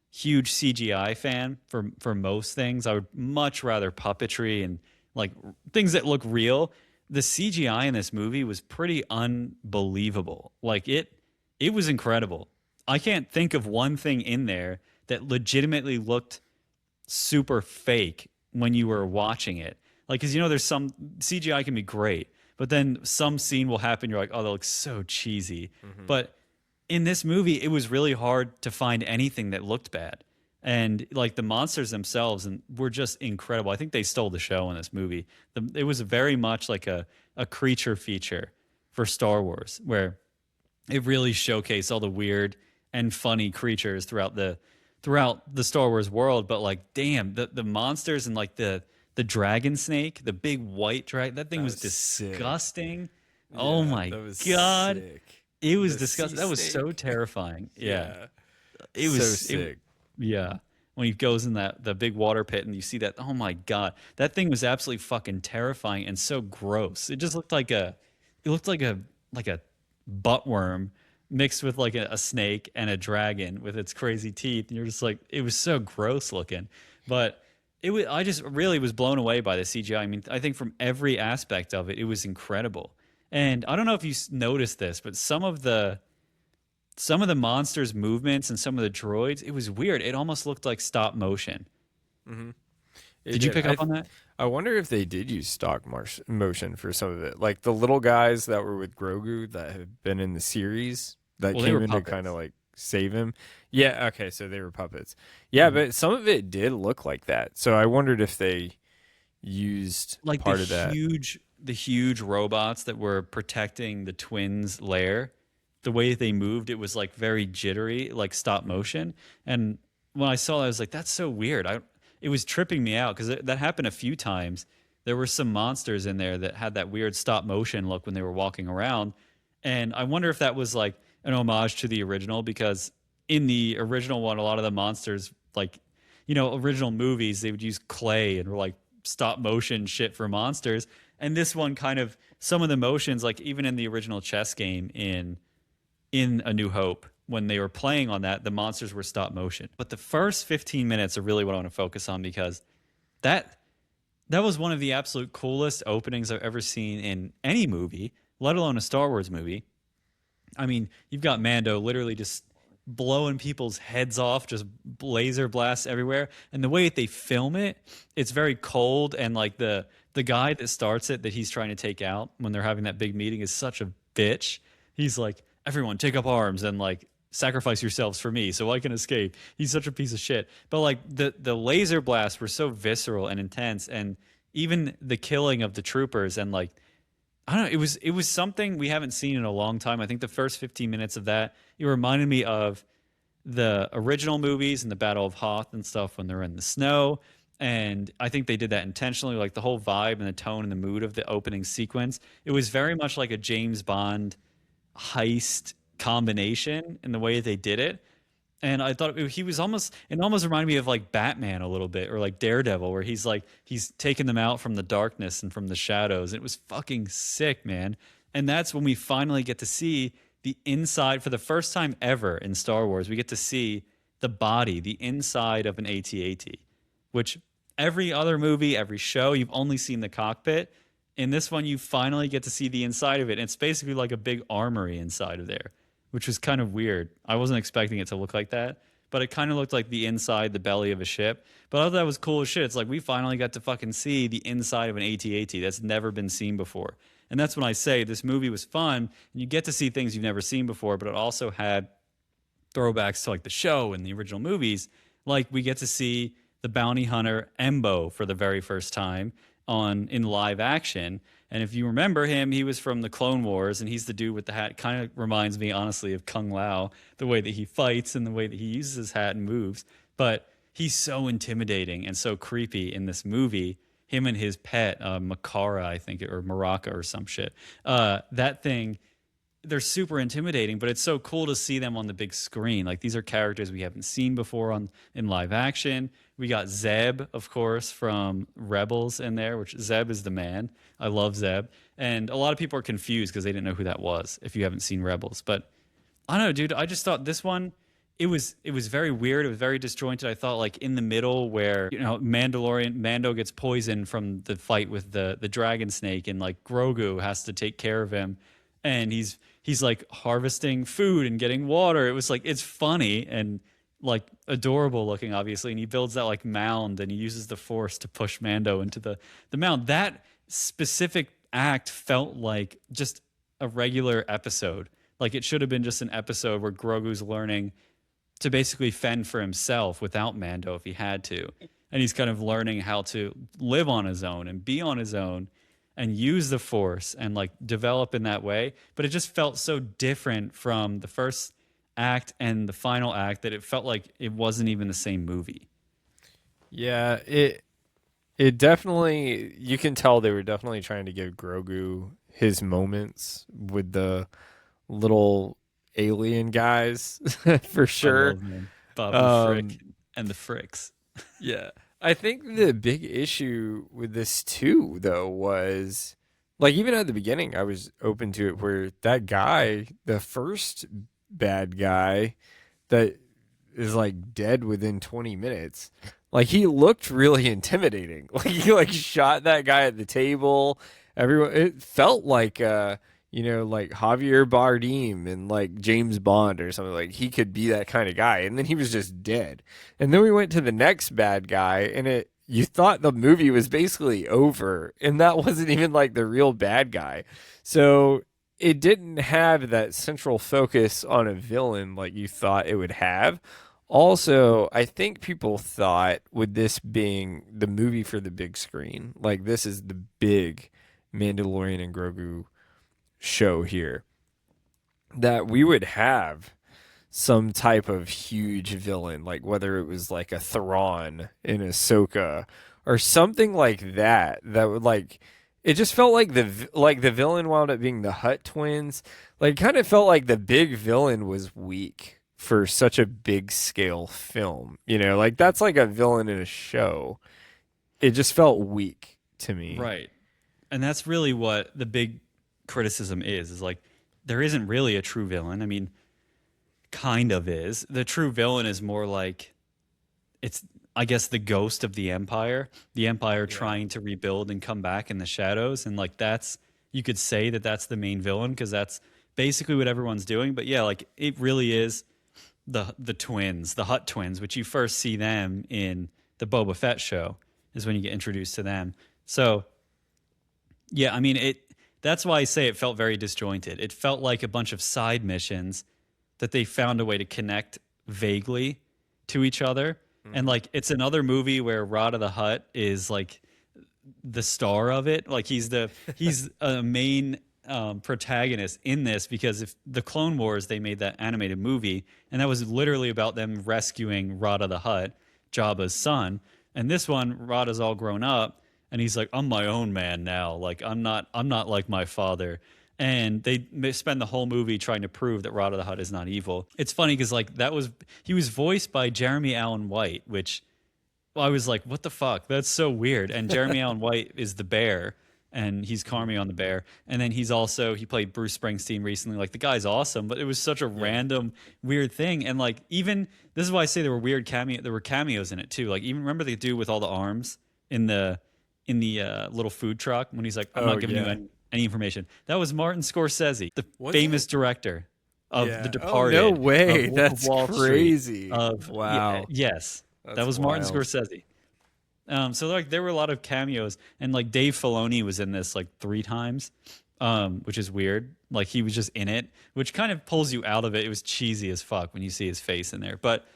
huge CGI fan for most things. I would much rather puppetry and like things that look real. The CGI in this movie was pretty unbelievable. Like it was incredible. I can't think of one thing in there that legitimately looked super fake when you were watching it. Like, because there's some CGI can be great, but then some scene will happen. You're like, oh, that looks so cheesy. But in this movie, it was really hard to find anything that looked bad. And like the monsters themselves were just incredible. I think they stole the show in this movie. It was very much like a creature feature for Star Wars, where it really showcased all the weird and funny creatures throughout the Star Wars world. But like, damn, the monsters and like the dragon snake, the big white dragon, that thing was disgusting. Yeah, oh my God. Sick. It was disgusting. That was so terrifying. Yeah. It was so sick. When he goes in the big water pit and you see that, oh my God, that thing was absolutely fucking terrifying and so gross. It just looked like a butt worm mixed with like a snake and a dragon with its crazy teeth. And you're just like, it was so gross looking. But I just really was blown away by the CGI. I mean, I think from every aspect of it, it was incredible. And I don't know if you noticed this, but some of the monsters' movements and some of the droids, it was weird. It almost looked like stop motion. Did you pick up on that? I wonder if they did use stock motion for some of it. Like the little guys that were with Grogu that have been in the series that came in to kind of like save him. Yeah, okay, so they were puppets. Yeah, but some of it did look like that. So I wondered if they used like part of that. The huge robots that were protecting the twins' lair, the way they moved, it was like very jittery, like stop motion. And when I saw that, I was like, that's so weird. It was tripping me out because that happened a few times. There were some monsters in there that had that weird stop motion look when they were walking around. And I wonder if that was like an homage to the original, because in the original one, a lot of the monsters, like, original movies, they would use clay and were like stop motion shit for monsters. And this one kind of, some of the motions, like even in the original chess game in A New Hope, when they were playing on that, the monsters were stop motion. But the first 15 minutes are really what I want to focus on, because that was one of the absolute coolest openings I've ever seen in any movie, let alone a Star Wars movie. I mean, you've got Mando literally just blowing people's heads off, just laser blasts everywhere. And the way that they film it, it's very cold. And like the guy that starts it, that he's trying to take out when they're having that big meeting, is such a bitch. He's like, everyone take up arms and like sacrifice yourselves for me so I can escape. He's such a piece of shit. But like the laser blasts were so visceral and intense, and even the killing of the troopers and like I don't know. It was something we haven't seen in a long time. I think the first 15 minutes of that, it reminded me of the original movies and the Battle of Hoth and stuff when they're in the snow. And I think they did that intentionally, like the whole vibe and the tone and the mood of the opening sequence. It was very much like a James Bond heist combination in the way they did it. And I thought he was almost, it almost reminded me of like Batman a little bit, or like Daredevil, where he's like, he's taking them out from the darkness and from the shadows. It was fucking sick, man. And that's when we finally get to see the inside for the first time ever in Star Wars. We get to see the body, the inside of an AT-AT, which every other movie, every show, you've only seen the cockpit. In this one, you finally get to see the inside of it. And it's basically like a big armory inside of there, which was kind of weird. I wasn't expecting it to look like that, but it kind of looked like the inside, the belly of a ship. But I thought that was cool as shit. It's like we finally got to fucking see the inside of an AT-AT that's never been seen before. And that's when I say this movie was fun, and you get to see things you've never seen before, but it also had throwbacks to like the show and the original movies. Like we get to see the bounty hunter Embo for the very first time in live action. And if you remember him, he was from the Clone Wars, and he's the dude with the hat. Kind of reminds me, honestly, of Kung Lao, the way that he fights and the way that he uses his hat and moves. But he's so intimidating and so creepy in this movie. Him and his pet, Makara, I think, or Maraka or some shit. That thing, they're super intimidating, but it's so cool to see them on the big screen. Like these are characters we haven't seen before in live action. We got Zeb, of course, from Rebels in there, which Zeb is the man. I love Zeb. And a lot of people are confused because they didn't know who that was if you haven't seen Rebels. But I don't know, dude. I just thought this one, it was very weird. It was very disjointed. I thought like in the middle where, Mando gets poisoned from the fight with the dragon snake, and like Grogu has to take care of him. And he's like harvesting food and getting water. It was like, it's funny and like adorable looking, obviously. And he builds that like mound, and he uses the force to push Mando into the mound. That specific act felt like just a regular episode. Like it should have been just an episode where Grogu's learning to basically fend for himself without Mando if he had to. And he's kind of learning how to live on his own and be on his own and use the force and like develop in that way. But it just felt so different from the first act and the final act that it felt like it wasn't even the same movie. Yeah, it definitely, you can tell they were definitely trying to give Grogu his moments with the little alien guys for sure. I love him. Bob and Frick and the Fricks. Yeah. I think the big issue with this too, though, was like even at the beginning, I was open to it where that guy, the first bad guy that is like dead within 20 minutes, like he looked really intimidating. Like he like shot that guy at the table. Everyone, it felt like like Javier Bardem and like James Bond or something. Like he could be that kind of guy, and then he was just dead. And then we went to the next bad guy, and you thought the movie was basically over, and that wasn't even like the real bad guy. So it didn't have that central focus on a villain like you thought it would have. Also, I think people thought with this being the movie for the big screen, like this is the big Mandalorian and Grogu show here, that we would have some type of huge villain, like whether it was like a Thrawn in Ahsoka or something like that. That would like, it just felt like the villain wound up being the Hutt twins. Like, kind of felt like the big villain was weak for such a big scale film. Like that's like a villain in a show. It just felt weak to me. Right. And that's really what the big criticism is like there isn't really a true villain. I mean, kind of is. The true villain is more like it's, I guess, the ghost of the Empire. The Empire trying to rebuild and come back in the shadows, and like that's, you could say that that's the main villain because that's basically what everyone's doing. But yeah, like it really is the twins, the Hutt twins, which you first see them in the Boba Fett show, is when you get introduced to them. So yeah, I mean it. That's why I say it felt very disjointed. It felt like a bunch of side missions that they found a way to connect vaguely to each other. And like it's another movie where Rada the Hutt is like the star of it. Like he's a main protagonist in this, because if the Clone Wars, they made that animated movie, and that was literally about them rescuing Rada the Hutt, Jabba's son. And this one, Rada's all grown up, and he's like, I'm my own man now. Like I'm not like my father. And they spend the whole movie trying to prove that Rada the Hutt is not evil. It's funny because like he was voiced by Jeremy Allen White, which I was like, what the fuck? That's so weird. And Jeremy Allen White is the bear, and he's Carmy on the bear. And then he played Bruce Springsteen recently. Like the guy's awesome, but it was such a random weird thing. And like even this is why I say there were cameos in it too. Like even remember the dude with all the arms in the little food truck when he's like, I'm not giving you any information. That was Martin Scorsese, the famous director of The Departed. Oh, no way. Of That's Wall crazy. Street, Wow. Yes. That's that was wild. Martin Scorsese. So like there were a lot of cameos, and like Dave Filoni was in this like 3 times, which is weird. Like he was just in it, which kind of pulls you out of it. It was cheesy as fuck when you see his face in there. But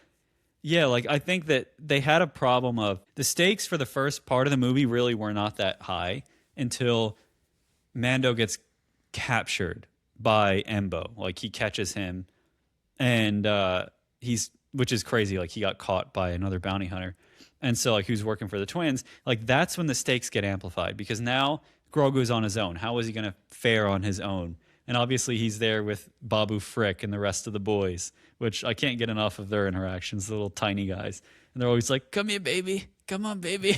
yeah, like I think that they had a problem of the stakes for the first part of the movie really were not that high until Mando gets captured by Embo. Like he catches him, and which is crazy. Like he got caught by another bounty hunter. And so like who's working for the twins, like that's when the stakes get amplified, because now Grogu's on his own. How is he going to fare on his own? And obviously he's there with Babu Frick and the rest of the boys, which I can't get enough of their interactions, the little tiny guys. And they're always like, come here, baby. Come on, baby.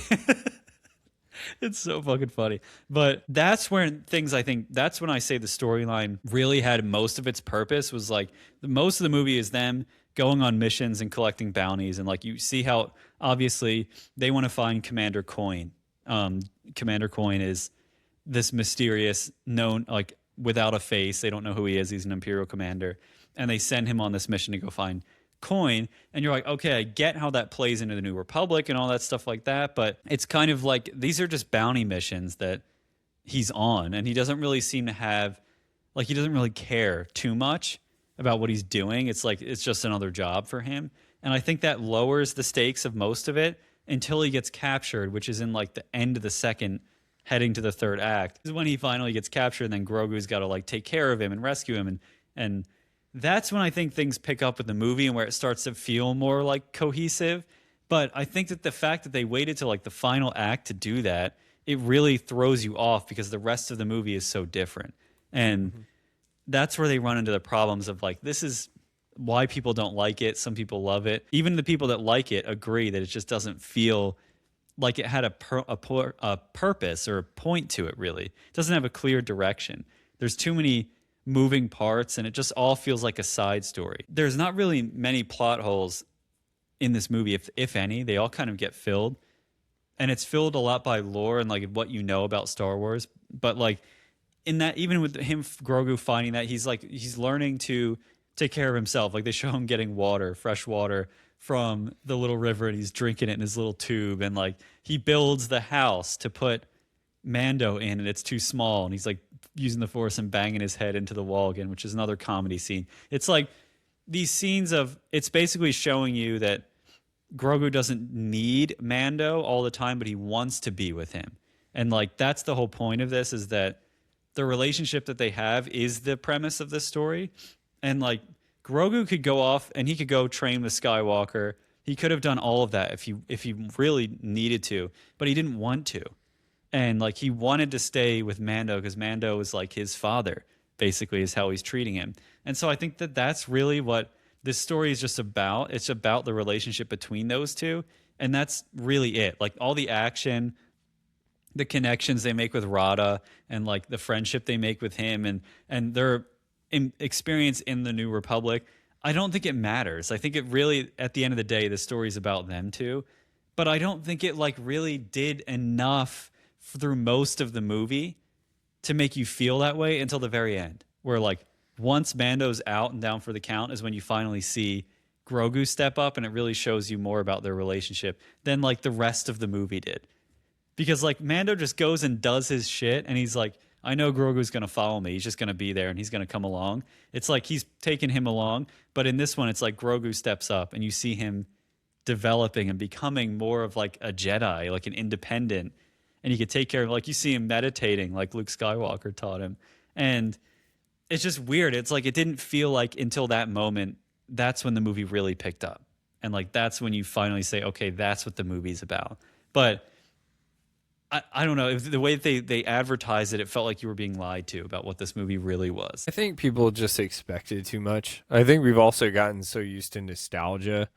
It's so fucking funny. But that's when that's when I say the storyline really had most of its purpose, was like most of the movie is them going on missions and collecting bounties. And like you see how obviously they want to find Commander Coin. Commander Coin is this mysterious known, like without a face. They don't know who he is. He's an Imperial commander. And they send him on this mission to go find Coin, and you're like, okay, I get how that plays into the New Republic and all that stuff like that, but it's kind of like these are just bounty missions that he's on, and he doesn't really seem to have, like, he doesn't really care too much about what he's doing. It's like it's just another job for him, and I think that lowers the stakes of most of it until he gets captured, which is in like the end of the second, heading to the third act. This is when he finally gets captured, and then Grogu's got to like take care of him and rescue him, and that's when I think things pick up with the movie and where it starts to feel more like cohesive. But I think that the fact that they waited till like the final act to do that, it really throws you off because the rest of the movie is so different. And that's where they run into the problems of like, this is why people don't like it. Some people love it. Even the people that like it agree that it just doesn't feel like it had a purpose or a point to it, really. It doesn't have a clear direction. There's too many moving parts, and it just all feels like a side story. There's not really many plot holes in this movie, if any. They all kind of get filled, and it's filled a lot by lore and like what you know about Star Wars. But like in that, even with him, Grogu finding that he's learning to take care of himself. Like they show him getting water, fresh water from the little river, and he's drinking it in his little tube, and like he builds the house to put Mando in, and it's too small, and he's like using the Force and banging his head into the wall again, which is another comedy scene. It's like these scenes of, it's basically showing you that Grogu doesn't need Mando all the time, but he wants to be with him. And like that's the whole point of this, is that the relationship that they have is the premise of this story. And like Grogu could go off and he could go train with Skywalker. He could have done all of that if he really needed to, but he didn't want to. And like he wanted to stay with Mando because Mando was like his father, basically, is how he's treating him. And so I think that that's really what this story is just about. It's about the relationship between those two. And that's really it. Like all the action, the connections they make with Rada, and like the friendship they make with him, and their experience in the New Republic. I don't think it matters. I think it really, at the end of the day, the story's about them two. But I don't think it like really did enough through most of the movie to make you feel that way until the very end, where like once Mando's out and down for the count is when you finally see Grogu step up, and it really shows you more about their relationship than like the rest of the movie did. Because like Mando just goes and does his shit, and he's like, I know Grogu's gonna follow me. He's just gonna be there, and he's gonna come along. It's like he's taking him along, but in this one, it's like Grogu steps up, and you see him developing and becoming more of like a Jedi, like an independent, and he could take care of, like you see him meditating, like Luke Skywalker taught him, and it's just weird. It's like it didn't feel like until that moment that's when the movie really picked up, and like that's when you finally say, okay, that's what the movie's about. But I don't know, if the way they advertised it, it felt like you were being lied to about what this movie really was. I think people just expected too much. I think we've also gotten so used to nostalgia.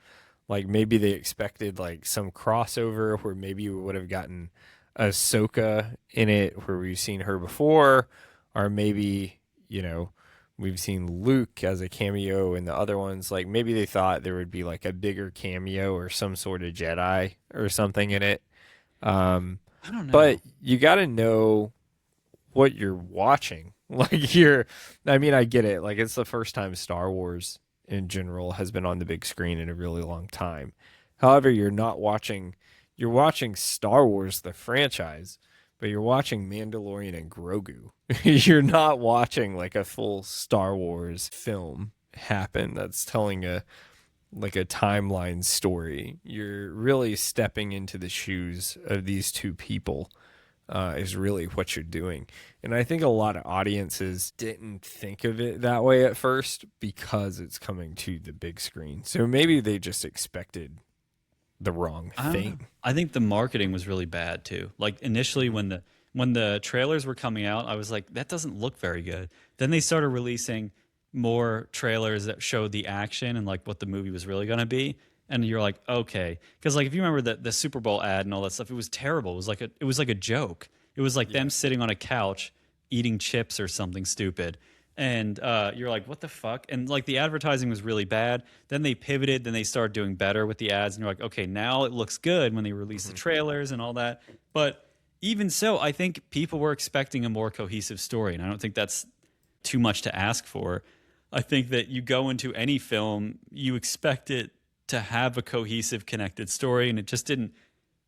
Like maybe they expected like some crossover where maybe we would have gotten Ahsoka in it where we've seen her before, or maybe, you know, we've seen Luke as a cameo in the other ones. Like maybe they thought there would be like a bigger cameo or some sort of Jedi or something in it. I don't know. But you got to know what you're watching. Like I mean, I get it. Like it's the first time Star Wars in general has been on the big screen in a really long time. However, you're watching Star Wars, the franchise, but you're watching Mandalorian and Grogu. You're not watching like a full Star Wars film happen that's telling a timeline story. You're really stepping into the shoes of these two people, is really what you're doing. And I think a lot of audiences didn't think of it that way at first because it's coming to the big screen. So maybe they just expected the wrong thing. I think the marketing was really bad too. Like initially when the trailers were coming out, I was like, that doesn't look very good. Then they started releasing more trailers that showed the action and like what the movie was really going to be, and you're like, okay, because like if you remember the Super Bowl ad and all that stuff, it was terrible. It was like a joke. It was like them sitting on a couch eating chips or something stupid, and you're like, what the fuck? And like the advertising was really bad. Then they pivoted, then they started doing better with the ads, and you're like, okay, now it looks good when they release the trailers and all that. But even so, I think people were expecting a more cohesive story, and I don't think that's too much to ask for. I think that you go into any film, you expect it to have a cohesive, connected story, and it just didn't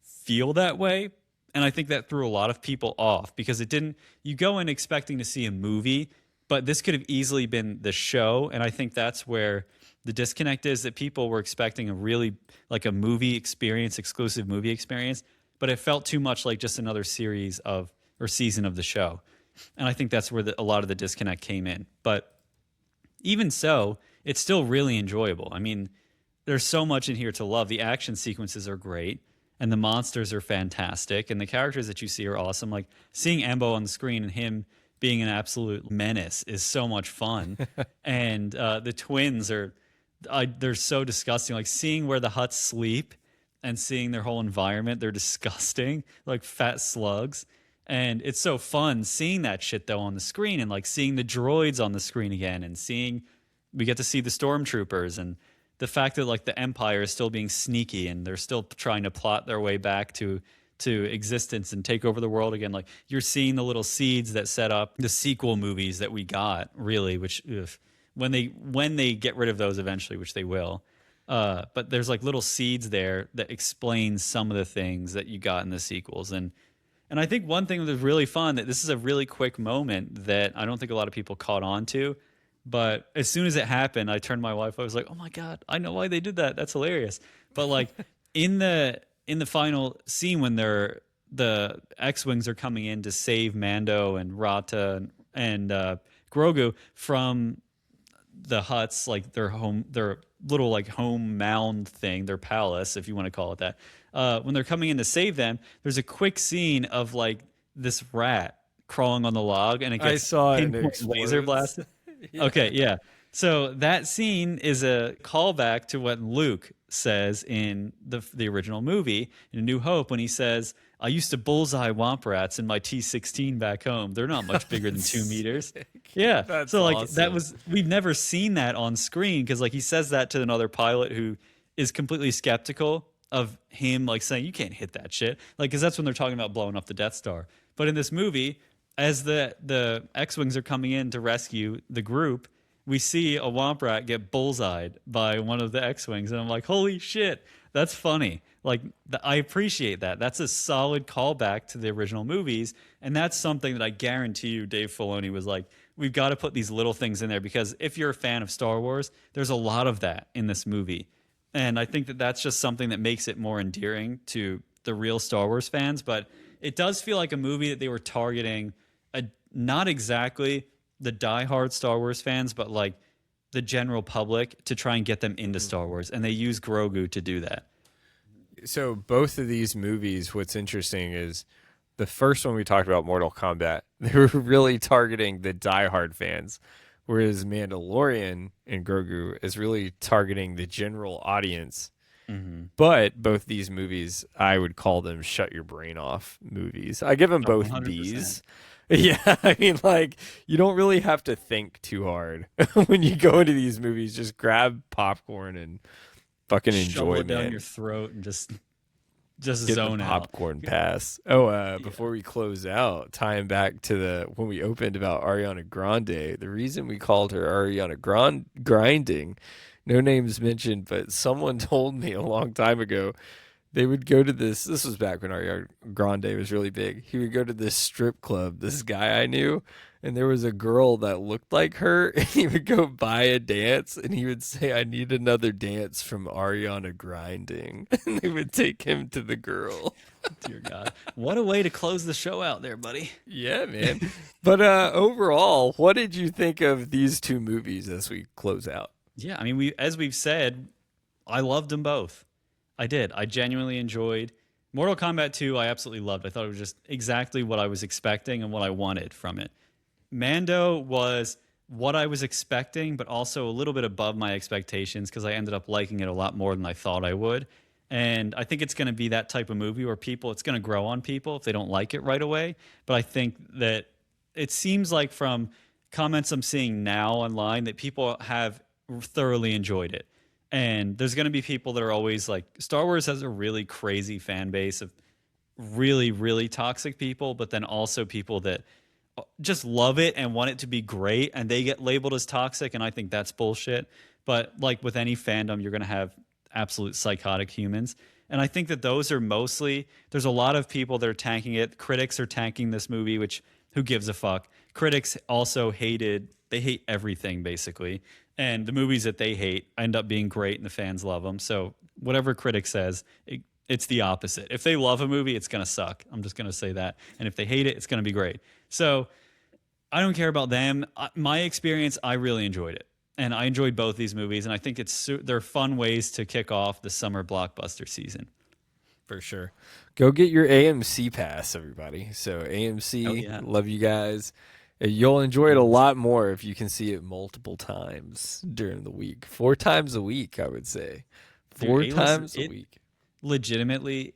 feel that way. And I think that threw a lot of people off because it didn't. You go in expecting to see a movie, but this could have easily been the show. And I think that's where the disconnect is, that people were expecting a really like a movie experience, exclusive movie experience, but it felt too much like just another series of or season of the show. And I think that's where a lot of the disconnect came in. But even so, it's still really enjoyable. I mean, there's so much in here to love. The action sequences are great, and the monsters are fantastic, and the characters that you see are awesome. Like seeing Ambo on the screen and him being an absolute menace is so much fun. And the twins they're so disgusting. Like seeing where the Hutts sleep and seeing their whole environment, they're disgusting, like fat slugs. And it's so fun seeing that shit though on the screen, and like seeing the droids on the screen again, and we get to see the stormtroopers, and the fact that like the Empire is still being sneaky and they're still trying to plot their way back to existence and take over the world again. Like you're seeing the little seeds that set up the sequel movies that we got, really, which when they get rid of those eventually, which they will. But there's like little seeds there that explain some of the things that you got in the sequels. And I think one thing that was really fun, that this is a really quick moment that I don't think a lot of people caught on to. But as soon as it happened, I turned to my wife. I was like, "Oh my God, I know why they did that. That's hilarious." But like in the final scene when the X-Wings are coming in to save Mando and Rata and Grogu from the Hutts, like their little like home mound thing, their palace, if you want to call it that. When they're coming in to save them, there's a quick scene of like this rat crawling on the log, and it gets laser blasted. Yeah. Okay, yeah. So that scene is a callback to what Luke says in the original movie in A New Hope, when he says, "I used to bullseye womp rats in my T-16 back home. They're not much bigger than 2 meters." Yeah. That's so like awesome. we've never seen that on screen, because like he says that to another pilot who is completely skeptical of him, like saying, "You can't hit that shit." Like, because that's when they're talking about blowing up the Death Star. But in this movie, as the X-Wings are coming in to rescue the group, we see a Womp Rat get bullseyed by one of the X-Wings, and I'm like, holy shit, that's funny. Like, I appreciate that. That's a solid callback to the original movies, and that's something that I guarantee you Dave Filoni was like, we've got to put these little things in there, because if you're a fan of Star Wars, there's a lot of that in this movie. And I think that that's just something that makes it more endearing to the real Star Wars fans. But it does feel like a movie that they were targeting not exactly the diehard Star Wars fans, but like the general public to try and get them into Star Wars. And they use Grogu to do that. So both of these movies, what's interesting is the first one we talked about, Mortal Kombat, they were really targeting the diehard fans, whereas Mandalorian and Grogu is really targeting the general audience. Mm-hmm. But both these movies, I would call them shut your brain off movies. I give them both 100%. Bs. Yeah, I mean, like, you don't really have to think too hard when you go into these movies. Just grab popcorn and fucking Shovel enjoy, it down man. your throat and just Get zone the out. popcorn pass. Oh, before we close out, tying back to when we opened about Ariana Grande, the reason we called her Ariana Grinding, no names mentioned, but someone told me a long time ago they would go to this was back when Ariana Grande was really big. He would go to this strip club, this guy I knew, and there was a girl that looked like her, and he would go buy a dance, and he would say, I need another dance from Ariana Grinding. And they would take him to the girl. Dear God. What a way to close the show out there, buddy. Yeah, man. But overall, what did you think of these two movies as we close out? Yeah, I mean, as we've said, I loved them both. I did. I genuinely enjoyed Mortal Kombat 2. I absolutely loved. I thought it was just exactly what I was expecting and what I wanted from it. Mando was what I was expecting, but also a little bit above my expectations, because I ended up liking it a lot more than I thought I would. And I think it's going to be that type of movie where it's going to grow on people if they don't like it right away. But I think that it seems like from comments I'm seeing now online that people have thoroughly enjoyed it. And there's going to be people that are always like, Star Wars has a really crazy fan base of really, really toxic people, but then also people that just love it and want it to be great, and they get labeled as toxic, and I think that's bullshit. But like with any fandom, you're going to have absolute psychotic humans. And I think that those are mostly, there's a lot of people that are tanking it. Critics are tanking this movie, which who gives a fuck? Critics also hate everything basically. And the movies that they hate end up being great and the fans love them. So whatever critic says, it's the opposite. If they love a movie, it's going to suck. I'm just going to say that. And if they hate it, it's going to be great. So I don't care about them. My experience, I really enjoyed it. And I enjoyed both these movies. And I think they're fun ways to kick off the summer blockbuster season. For sure. Go get your AMC pass, everybody. So AMC, Love you guys. You'll enjoy it a lot more if you can see it multiple times during the week. 4 times a week, I would say. 4 times a week. Legitimately,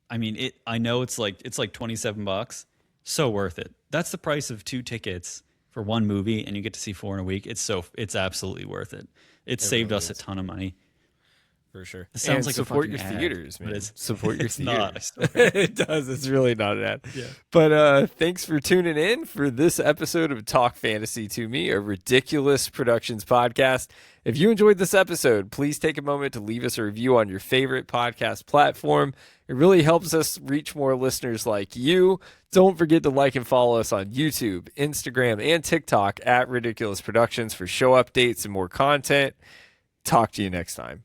I mean, I know it's like $27. So worth it. That's the price of 2 tickets for one movie, and you get to see 4 in a week. It's absolutely worth it. It saved us a ton of money. For sure. It sounds like support your ad, theaters, man. Support your theaters. Not, it does. It's really not an ad. Yeah. But thanks for tuning in for this episode of Talk Fantasy to Me, a Ridiculous Productions podcast. If you enjoyed this episode, please take a moment to leave us a review on your favorite podcast platform. It really helps us reach more listeners like you. Don't forget to like and follow us on YouTube, Instagram, and TikTok at Ridiculous Productions for show updates and more content. Talk to you next time.